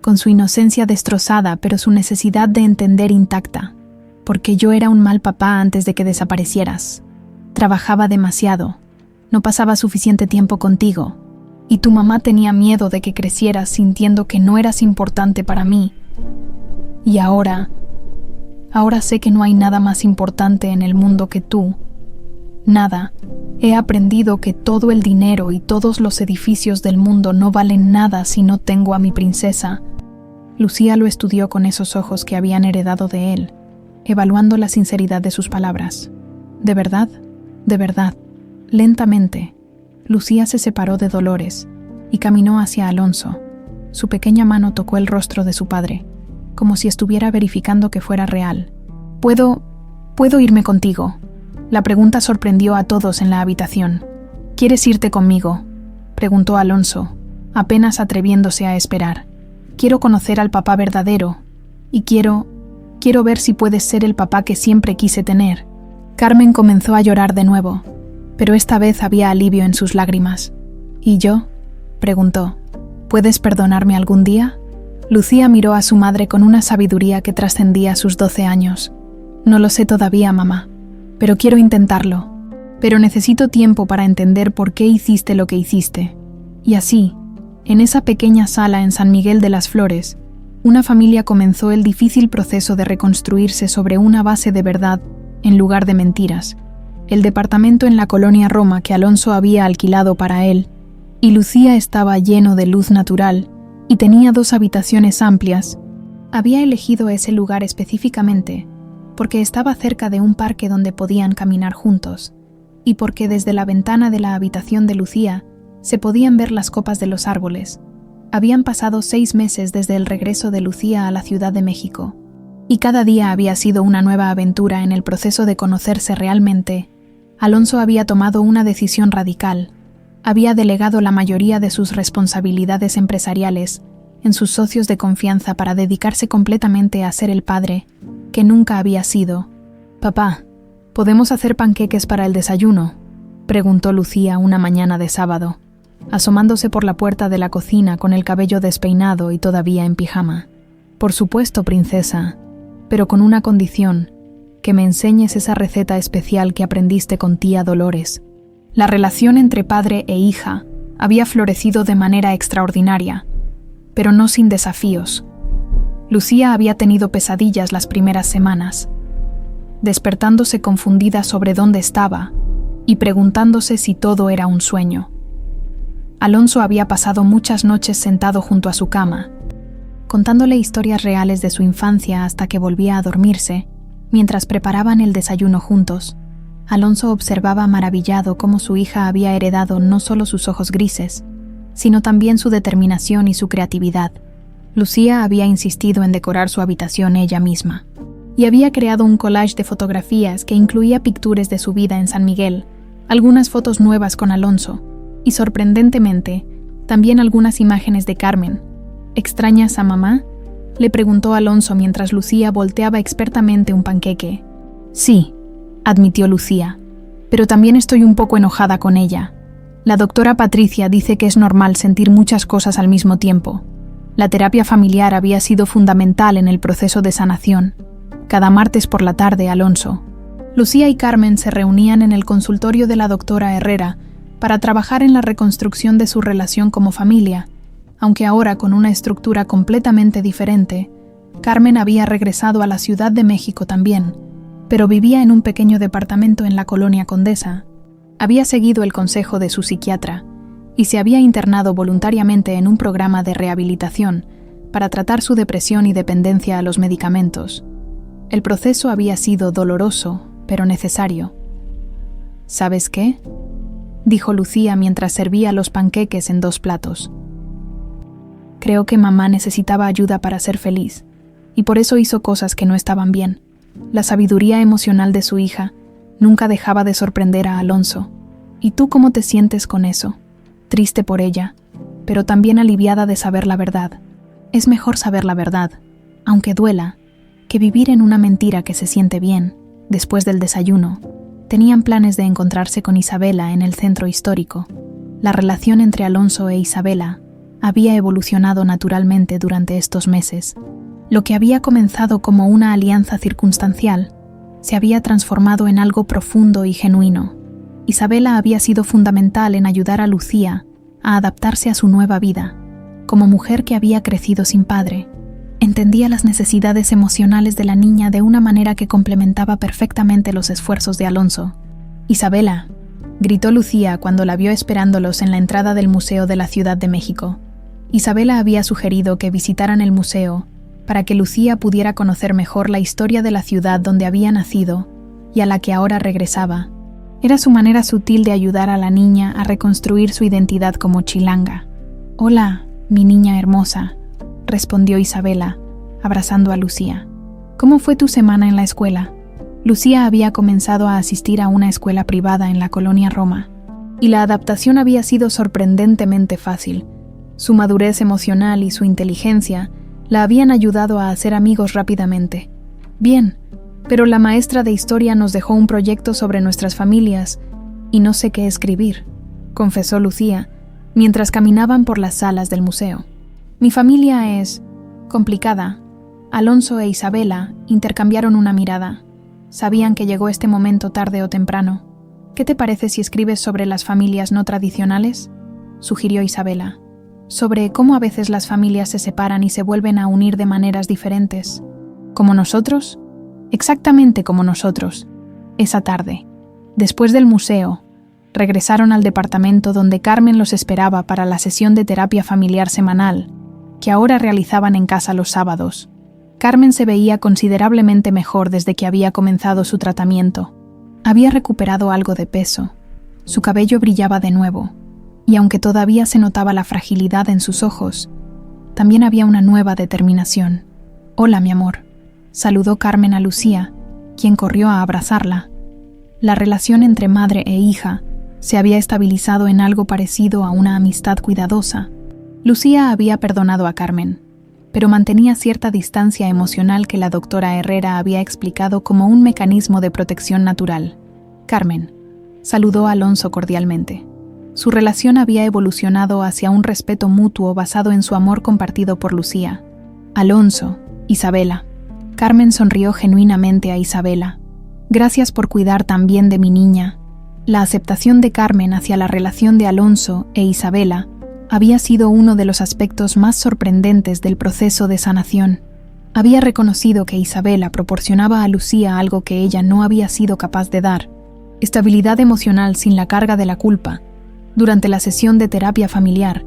con su inocencia destrozada, pero su necesidad de entender intacta. Porque yo era un mal papá antes de que desaparecieras. Trabajaba demasiado, no pasaba suficiente tiempo contigo, y tu mamá tenía miedo de que crecieras sintiendo que no eras importante para mí. Y ahora sé que no hay nada más importante en el mundo que tú. Nada. He aprendido que todo el dinero y todos los edificios del mundo no valen nada si no tengo a mi princesa. Lucía lo estudió con esos ojos que habían heredado de él, evaluando la sinceridad de sus palabras. ¿De verdad? De verdad. Lentamente, Lucía se separó de Dolores y caminó hacia Alonso. Su pequeña mano tocó el rostro de su padre, como si estuviera verificando que fuera real. ¿Puedo irme contigo? La pregunta sorprendió a todos en la habitación. ¿Quieres irte conmigo?, preguntó Alonso, apenas atreviéndose a esperar. Quiero conocer al papá verdadero, y quiero ver si puedes ser el papá que siempre quise tener. Carmen comenzó a llorar de nuevo, pero esta vez había alivio en sus lágrimas. ¿Y yo? preguntó. ¿Puedes perdonarme algún día? Lucía miró a su madre con una sabiduría que trascendía sus 12 años. No lo sé todavía, mamá, pero quiero intentarlo. Pero necesito tiempo para entender por qué hiciste lo que hiciste. Y así, en esa pequeña sala en San Miguel de las Flores, una familia comenzó el difícil proceso de reconstruirse sobre una base de verdad en lugar de mentiras. El departamento en la colonia Roma que Alonso había alquilado para él, y Lucía estaba lleno de luz natural y tenía 2 habitaciones amplias. Había elegido ese lugar específicamente porque estaba cerca de un parque donde podían caminar juntos, y porque desde la ventana de la habitación de Lucía se podían ver las copas de los árboles. Habían pasado 6 meses desde el regreso de Lucía a la Ciudad de México, y cada día había sido una nueva aventura en el proceso de conocerse realmente. Alonso había tomado una decisión radical. Había delegado la mayoría de sus responsabilidades empresariales en sus socios de confianza para dedicarse completamente a ser el padre que nunca había sido. «Papá, ¿podemos hacer panqueques para el desayuno?», preguntó Lucía una mañana de sábado, asomándose por la puerta de la cocina con el cabello despeinado y todavía en pijama. «Por supuesto, princesa, pero con una condición, que me enseñes esa receta especial que aprendiste con tía Dolores». La relación entre padre e hija había florecido de manera extraordinaria, pero no sin desafíos. Lucía había tenido pesadillas las primeras semanas, despertándose confundida sobre dónde estaba y preguntándose si todo era un sueño. Alonso había pasado muchas noches sentado junto a su cama, contándole historias reales de su infancia hasta que volvía a dormirse. Mientras preparaban el desayuno juntos, Alonso observaba maravillado cómo su hija había heredado no solo sus ojos grises, sino también su determinación y su creatividad. Lucía había insistido en decorar su habitación ella misma, y había creado un collage de fotografías que incluía pictures de su vida en San Miguel, algunas fotos nuevas con Alonso, y sorprendentemente, también algunas imágenes de Carmen. «¿Extrañas a mamá?», le preguntó Alonso mientras Lucía volteaba expertamente un panqueque. «Sí», admitió Lucía, «pero también estoy un poco enojada con ella. La doctora Patricia dice que es normal sentir muchas cosas al mismo tiempo. La terapia familiar había sido fundamental en el proceso de sanación. Cada martes por la tarde, Alonso». Lucía y Carmen se reunían en el consultorio de la doctora Herrera para trabajar en la reconstrucción de su relación como familia, aunque ahora con una estructura completamente diferente. Carmen había regresado a la Ciudad de México también, pero vivía en un pequeño departamento en la colonia Condesa. Había seguido el consejo de su psiquiatra y se había internado voluntariamente en un programa de rehabilitación para tratar su depresión y dependencia a los medicamentos. El proceso había sido doloroso, pero necesario. «¿Sabes qué?», dijo Lucía mientras servía los panqueques en 2 platos. «Creo que mamá necesitaba ayuda para ser feliz, y por eso hizo cosas que no estaban bien». La sabiduría emocional de su hija nunca dejaba de sorprender a Alonso. «¿Y tú cómo te sientes con eso?», triste por ella, pero también aliviada de saber la verdad. Es mejor saber la verdad, aunque duela, que vivir en una mentira que se siente bien. Después del desayuno, tenían planes de encontrarse con Isabela en el centro histórico. La relación entre Alonso e Isabela había evolucionado naturalmente durante estos meses. Lo que había comenzado como una alianza circunstancial se había transformado en algo profundo y genuino. Isabela había sido fundamental en ayudar a Lucía a adaptarse a su nueva vida. Como mujer que había crecido sin padre, entendía las necesidades emocionales de la niña de una manera que complementaba perfectamente los esfuerzos de Alonso. «Isabela», gritó Lucía cuando la vio esperándolos en la entrada del Museo de la Ciudad de México. Isabela había sugerido que visitaran el museo para que Lucía pudiera conocer mejor la historia de la ciudad donde había nacido y a la que ahora regresaba. Era su manera sutil de ayudar a la niña a reconstruir su identidad como chilanga. «Hola, mi niña hermosa», respondió Isabela, abrazando a Lucía. «¿Cómo fue tu semana en la escuela?». Lucía había comenzado a asistir a una escuela privada en la colonia Roma, y la adaptación había sido sorprendentemente fácil. Su madurez emocional y su inteligencia la habían ayudado a hacer amigos rápidamente. «Bien, pero la maestra de historia nos dejó un proyecto sobre nuestras familias y no sé qué escribir», confesó Lucía, mientras caminaban por las salas del museo. «Mi familia es complicada». Alonso e Isabela intercambiaron una mirada. Sabían que llegó este momento tarde o temprano. «¿Qué te parece si escribes sobre las familias no tradicionales?», sugirió Isabela. «Sobre cómo a veces las familias se separan y se vuelven a unir de maneras diferentes». «¿Como nosotros?». «Exactamente como nosotros». Esa tarde, después del museo, regresaron al departamento donde Carmen los esperaba para la sesión de terapia familiar semanal, que ahora realizaban en casa los sábados. Carmen se veía considerablemente mejor desde que había comenzado su tratamiento. Había recuperado algo de peso, su cabello brillaba de nuevo, y aunque todavía se notaba la fragilidad en sus ojos, también había una nueva determinación. «Hola, mi amor», saludó Carmen a Lucía, quien corrió a abrazarla. La relación entre madre e hija se había estabilizado en algo parecido a una amistad cuidadosa. Lucía había perdonado a Carmen, pero mantenía cierta distancia emocional que la doctora Herrera había explicado como un mecanismo de protección natural. «Carmen», saludó a Alonso cordialmente. Su relación había evolucionado hacia un respeto mutuo basado en su amor compartido por Lucía. «Alonso, Isabela». Carmen sonrió genuinamente a Isabela. «Gracias por cuidar tan bien de mi niña». La aceptación de Carmen hacia la relación de Alonso e Isabela había sido uno de los aspectos más sorprendentes del proceso de sanación. Había reconocido que Isabela proporcionaba a Lucía algo que ella no había sido capaz de dar: estabilidad emocional sin la carga de la culpa. Durante la sesión de terapia familiar,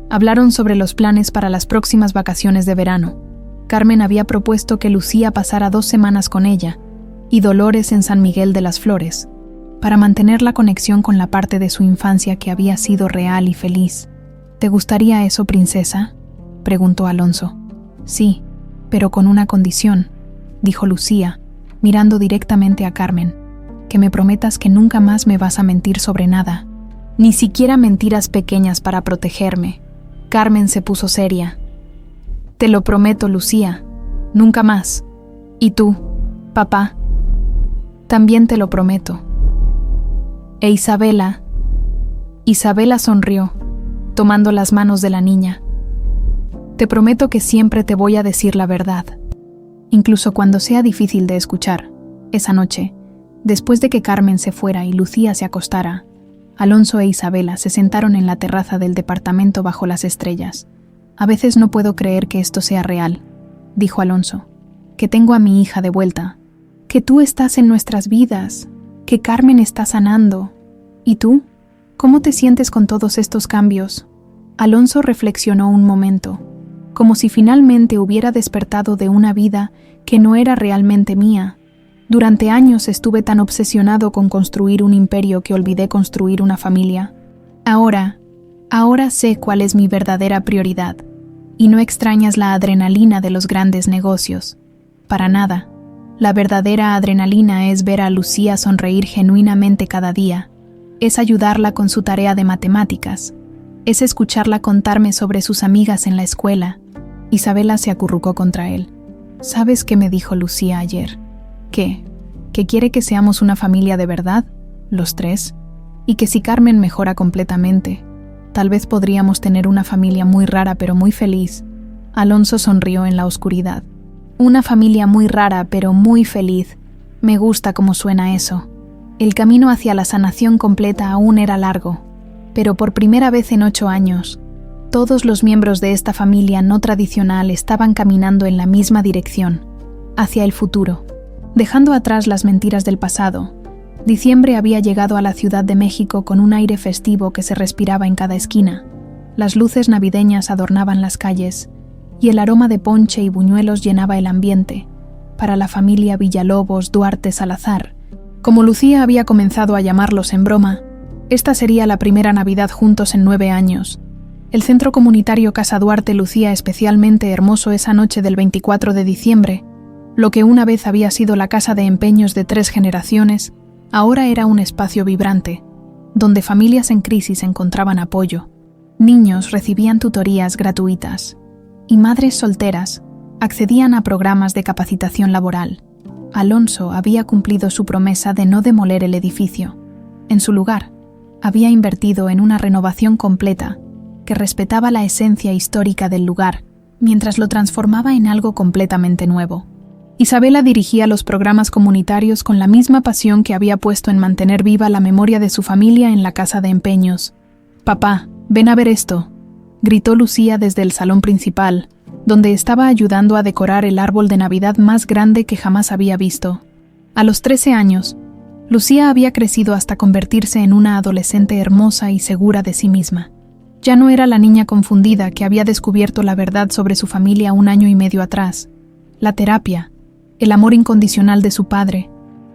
hablaron sobre los planes para las próximas vacaciones de verano. Carmen había propuesto que Lucía pasara 2 semanas con ella y Dolores en San Miguel de las Flores, para mantener la conexión con la parte de su infancia que había sido real y feliz. «¿Te gustaría eso, princesa?», preguntó Alonso. «Sí, pero con una condición», dijo Lucía, mirando directamente a Carmen. «Que me prometas que nunca más me vas a mentir sobre nada. Ni siquiera mentiras pequeñas para protegerme». Carmen se puso seria. «Te lo prometo, Lucía, nunca más. ¿Y tú, papá?». «También te lo prometo». «¿E Isabela?». Isabela sonrió, tomando las manos de la niña. «Te prometo que siempre te voy a decir la verdad, incluso cuando sea difícil de escuchar». Esa noche, después de que Carmen se fuera y Lucía se acostara, Alonso e Isabela se sentaron en la terraza del departamento bajo las estrellas. «A veces no puedo creer que esto sea real», dijo Alonso, «que tengo a mi hija de vuelta, que tú estás en nuestras vidas, que Carmen está sanando. ¿Y tú? ¿Cómo te sientes con todos estos cambios?». Alonso reflexionó un momento, como si finalmente hubiera despertado de una vida que no era realmente mía. «Durante años estuve tan obsesionado con construir un imperio que olvidé construir una familia. Ahora sé cuál es mi verdadera prioridad. Y no extrañas la adrenalina de los grandes negocios. Para nada. La verdadera adrenalina es ver a Lucía sonreír genuinamente cada día. Es ayudarla con su tarea de matemáticas. Es escucharla contarme sobre sus amigas en la escuela». Isabela se acurrucó contra él. «¿Sabes qué me dijo Lucía ayer? ¿Qué? ¿Que quiere que seamos una familia de verdad, los 3? Y que si Carmen mejora completamente, tal vez podríamos tener una familia muy rara pero muy feliz». Alonso sonrió en la oscuridad. «Una familia muy rara pero muy feliz. Me gusta cómo suena eso». El camino hacia la sanación completa aún era largo, pero por primera vez en 8 años, todos los miembros de esta familia no tradicional estaban caminando en la misma dirección, hacia el futuro. Dejando atrás las mentiras del pasado, diciembre había llegado a la Ciudad de México con un aire festivo que se respiraba en cada esquina. Las luces navideñas adornaban las calles y el aroma de ponche y buñuelos llenaba el ambiente. Para la familia Villalobos Duarte Salazar, como Lucía había comenzado a llamarlos en broma, esta sería la primera Navidad juntos en 9 años. El centro comunitario Casa Duarte lucía especialmente hermoso esa noche del 24 de diciembre. Lo que una vez había sido la casa de empeños de 3 generaciones, ahora era un espacio vibrante, donde familias en crisis encontraban apoyo. Niños recibían tutorías gratuitas y madres solteras accedían a programas de capacitación laboral. Alonso había cumplido su promesa de no demoler el edificio. En su lugar, había invertido en una renovación completa que respetaba la esencia histórica del lugar, mientras lo transformaba en algo completamente nuevo. Isabela dirigía los programas comunitarios con la misma pasión que había puesto en mantener viva la memoria de su familia en la casa de empeños. «Papá, ven a ver esto», gritó Lucía desde el salón principal, donde estaba ayudando a decorar el árbol de Navidad más grande que jamás había visto. A los 13 años, Lucía había crecido hasta convertirse en una adolescente hermosa y segura de sí misma. Ya no era la niña confundida que había descubierto la verdad sobre su familia 1 año y medio atrás. La terapia, el amor incondicional de su padre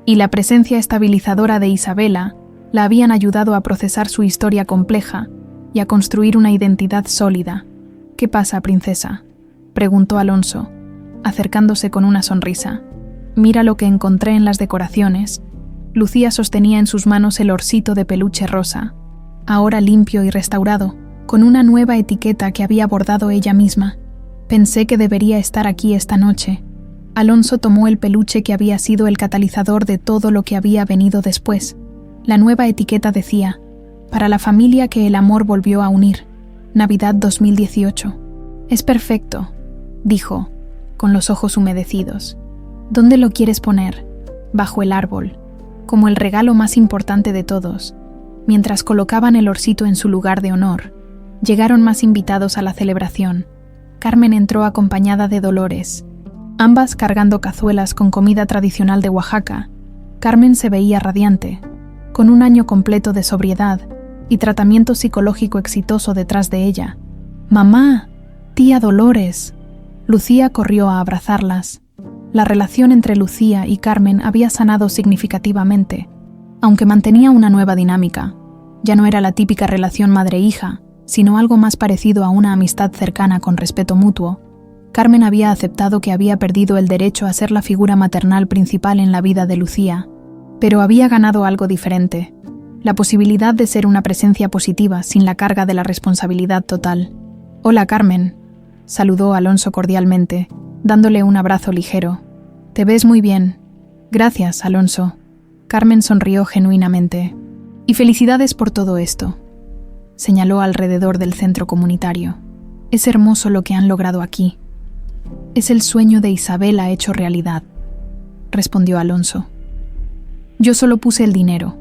y la presencia estabilizadora de Isabela la habían ayudado a procesar su historia compleja y a construir una identidad sólida. «¿Qué pasa, princesa?», preguntó Alonso, acercándose con una sonrisa. «Mira lo que encontré en las decoraciones». Lucía sostenía en sus manos el orsito de peluche rosa, ahora limpio y restaurado, con una nueva etiqueta que había bordado ella misma. «Pensé que debería estar aquí esta noche». Alonso tomó el peluche que había sido el catalizador de todo lo que había venido después. La nueva etiqueta decía: «Para la familia que el amor volvió a unir. Navidad 2018. «Es perfecto», dijo, con los ojos humedecidos. «¿Dónde lo quieres poner?» «Bajo el árbol, como el regalo más importante de todos». Mientras colocaban el orsito en su lugar de honor, llegaron más invitados a la celebración. Carmen entró acompañada de Dolores, ambas cargando cazuelas con comida tradicional de Oaxaca. Carmen se veía radiante, con 1 año completo de sobriedad y tratamiento psicológico exitoso detrás de ella. «¡Mamá! ¡Tía Dolores!». Lucía corrió a abrazarlas. La relación entre Lucía y Carmen había sanado significativamente, aunque mantenía una nueva dinámica. Ya no era la típica relación madre-hija, sino algo más parecido a una amistad cercana con respeto mutuo. Carmen había aceptado que había perdido el derecho a ser la figura maternal principal en la vida de Lucía, pero había ganado algo diferente: la posibilidad de ser una presencia positiva sin la carga de la responsabilidad total. «Hola, Carmen», saludó Alonso cordialmente, dándole un abrazo ligero. «Te ves muy bien». «Gracias, Alonso». Carmen sonrió genuinamente. «Y felicidades por todo esto», señaló alrededor del centro comunitario. «Es hermoso lo que han logrado aquí». «Es el sueño de Isabela hecho realidad», respondió Alonso. «Yo solo puse el dinero».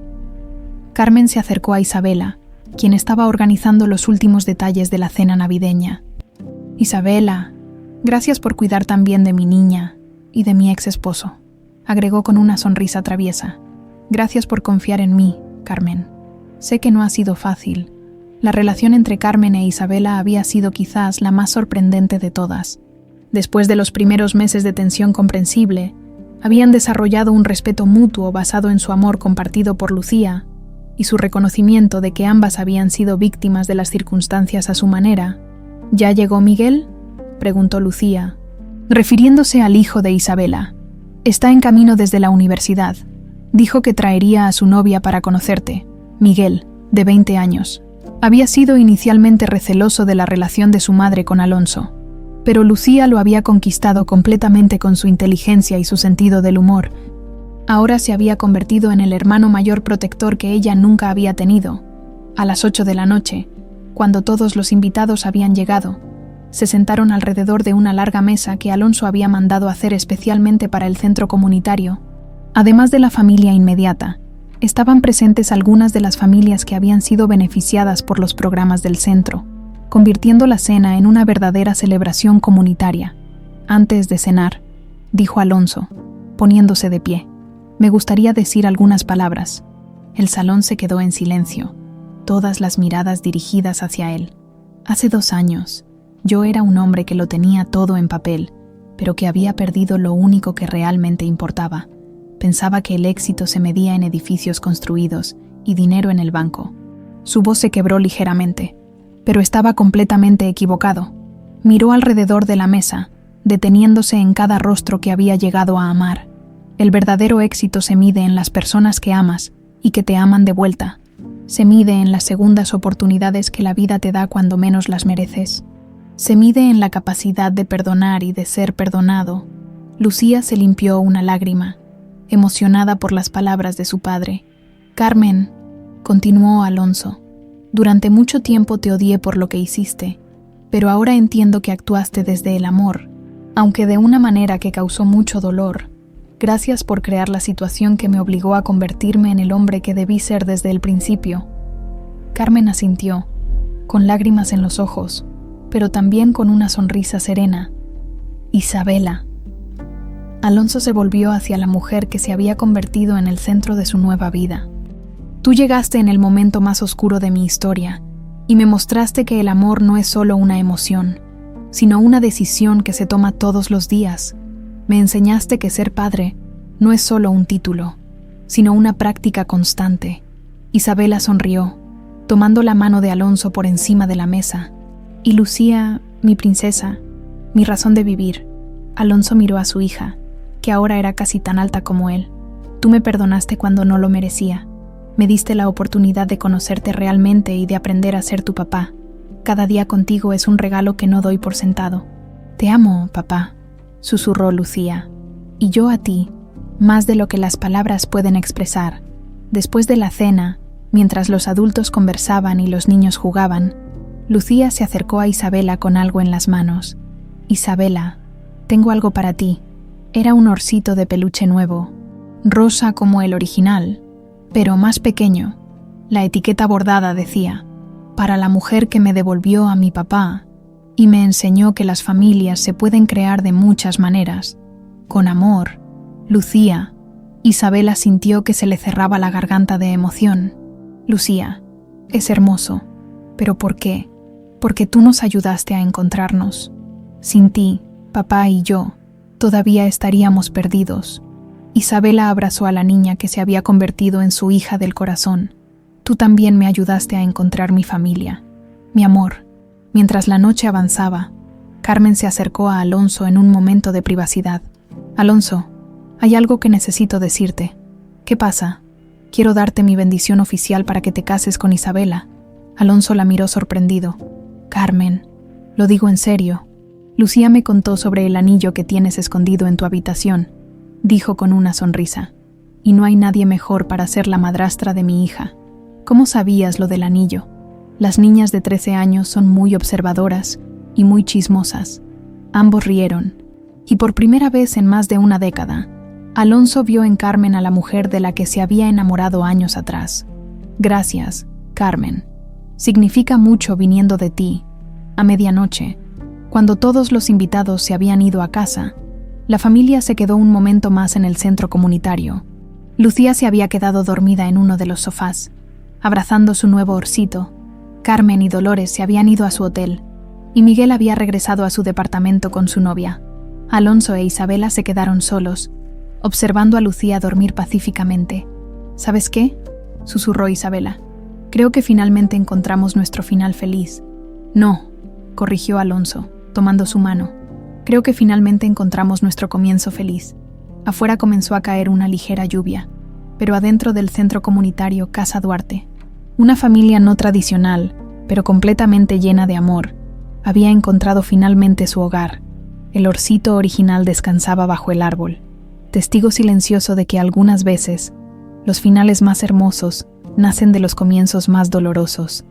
Carmen se acercó a Isabela, quien estaba organizando los últimos detalles de la cena navideña. «Isabela, gracias por cuidar tan bien de mi niña y de mi ex esposo», agregó con una sonrisa traviesa. «Gracias por confiar en mí, Carmen. Sé que no ha sido fácil». La relación entre Carmen e Isabela había sido quizás la más sorprendente de todas. Después de los primeros meses de tensión comprensible, habían desarrollado un respeto mutuo basado en su amor compartido por Lucía y su reconocimiento de que ambas habían sido víctimas de las circunstancias a su manera. «¿Ya llegó Miguel?», preguntó Lucía, refiriéndose al hijo de Isabela. «Está en camino desde la universidad. Dijo que traería a su novia para conocerte, Miguel, de 20 años. Había sido inicialmente receloso de la relación de su madre con Alonso, pero Lucía lo había conquistado completamente con su inteligencia y su sentido del humor. Ahora se había convertido en el hermano mayor protector que ella nunca había tenido. A las 8 de la noche, cuando todos los invitados habían llegado, se sentaron alrededor de una larga mesa que Alonso había mandado hacer especialmente para el centro comunitario. Además de la familia inmediata, estaban presentes algunas de las familias que habían sido beneficiadas por los programas del centro, convirtiendo la cena en una verdadera celebración comunitaria. «Antes de cenar», dijo Alonso, poniéndose de pie, «me gustaría decir algunas palabras». El salón se quedó en silencio, todas las miradas dirigidas hacia él. Hace 2 años, yo era un hombre que lo tenía todo en papel, pero que había perdido lo único que realmente importaba. Pensaba que el éxito se medía en edificios construidos y dinero en el banco. Su voz se quebró ligeramente, pero estaba completamente equivocado. Miró alrededor de la mesa, deteniéndose en cada rostro que había llegado a amar. El verdadero éxito se mide en las personas que amas y que te aman de vuelta. Se mide en las segundas oportunidades que la vida te da cuando menos las mereces. Se mide en la capacidad de perdonar y de ser perdonado. Lucía se limpió una lágrima, emocionada por las palabras de su padre. «Carmen», continuó Alonso, Durante mucho tiempo te odié por lo que hiciste, pero ahora entiendo que actuaste desde el amor, aunque de una manera que causó mucho dolor. Gracias por crear la situación que me obligó a convertirme en el hombre que debí ser desde el principio. Carmen asintió, con lágrimas en los ojos, pero también con una sonrisa serena. Isabela. Alonso se volvió hacia la mujer que se había convertido en el centro de su nueva vida. Tú llegaste en el momento más oscuro de mi historia y me mostraste que el amor no es solo una emoción, sino una decisión que se toma todos los días. Me enseñaste que ser padre no es solo un título, sino una práctica constante. Isabela sonrió, tomando la mano de Alonso por encima de la mesa. Y Lucía, mi princesa, mi razón de vivir. Alonso miró a su hija, que ahora era casi tan alta como él. Tú me perdonaste cuando no lo merecía. Me diste la oportunidad de conocerte realmente y de aprender a ser tu papá. Cada día contigo es un regalo que no doy por sentado. Te amo, papá, susurró Lucía. Y yo a ti, más de lo que las palabras pueden expresar. Después de la cena, mientras los adultos conversaban y los niños jugaban, Lucía se acercó a Isabela con algo en las manos. Isabela, tengo algo para ti. Era un orsito de peluche nuevo, rosa como el original, pero más pequeño. La etiqueta bordada decía, para la mujer que me devolvió a mi papá, y me enseñó que las familias se pueden crear de muchas maneras. Con amor. Lucía. Isabela sintió que se le cerraba la garganta de emoción. Lucía, es hermoso. ¿Pero por qué? Porque tú nos ayudaste a encontrarnos. Sin ti, papá y yo, todavía estaríamos perdidos. Isabela abrazó a la niña que se había convertido en su hija del corazón. Tú también me ayudaste a encontrar mi familia. Mi amor. Mientras la noche avanzaba, Carmen se acercó a Alonso en un momento de privacidad. Alonso, hay algo que necesito decirte. ¿Qué pasa? Quiero darte mi bendición oficial para que te cases con Isabela. Alonso la miró sorprendido. Carmen, lo digo en serio. Lucía me contó sobre el anillo que tienes escondido en tu habitación, dijo con una sonrisa. Y no hay nadie mejor para ser la madrastra de mi hija. ¿Cómo sabías lo del anillo? Las niñas de 13 años son muy observadoras y muy chismosas. Ambos rieron, y por primera vez en más de una década, Alonso vio en Carmen a la mujer de la que se había enamorado años atrás. Gracias, Carmen. Significa mucho viniendo de ti. A medianoche, cuando todos los invitados se habían ido a casa, la familia se quedó un momento más en el centro comunitario. Lucía se había quedado dormida en uno de los sofás, abrazando su nuevo orsito. Carmen y Dolores se habían ido a su hotel, y Miguel había regresado a su departamento con su novia. Alonso e Isabela se quedaron solos, observando a Lucía dormir pacíficamente. ¿Sabes qué?, susurró Isabela. Creo que finalmente encontramos nuestro final feliz. No, corrigió Alonso, tomando su mano. Creo que finalmente encontramos nuestro comienzo feliz. Afuera comenzó a caer una ligera lluvia, pero adentro del centro comunitario Casa Duarte, una familia no tradicional, pero completamente llena de amor, había encontrado finalmente su hogar. El orsito original descansaba bajo el árbol, testigo silencioso de que algunas veces los finales más hermosos nacen de los comienzos más dolorosos.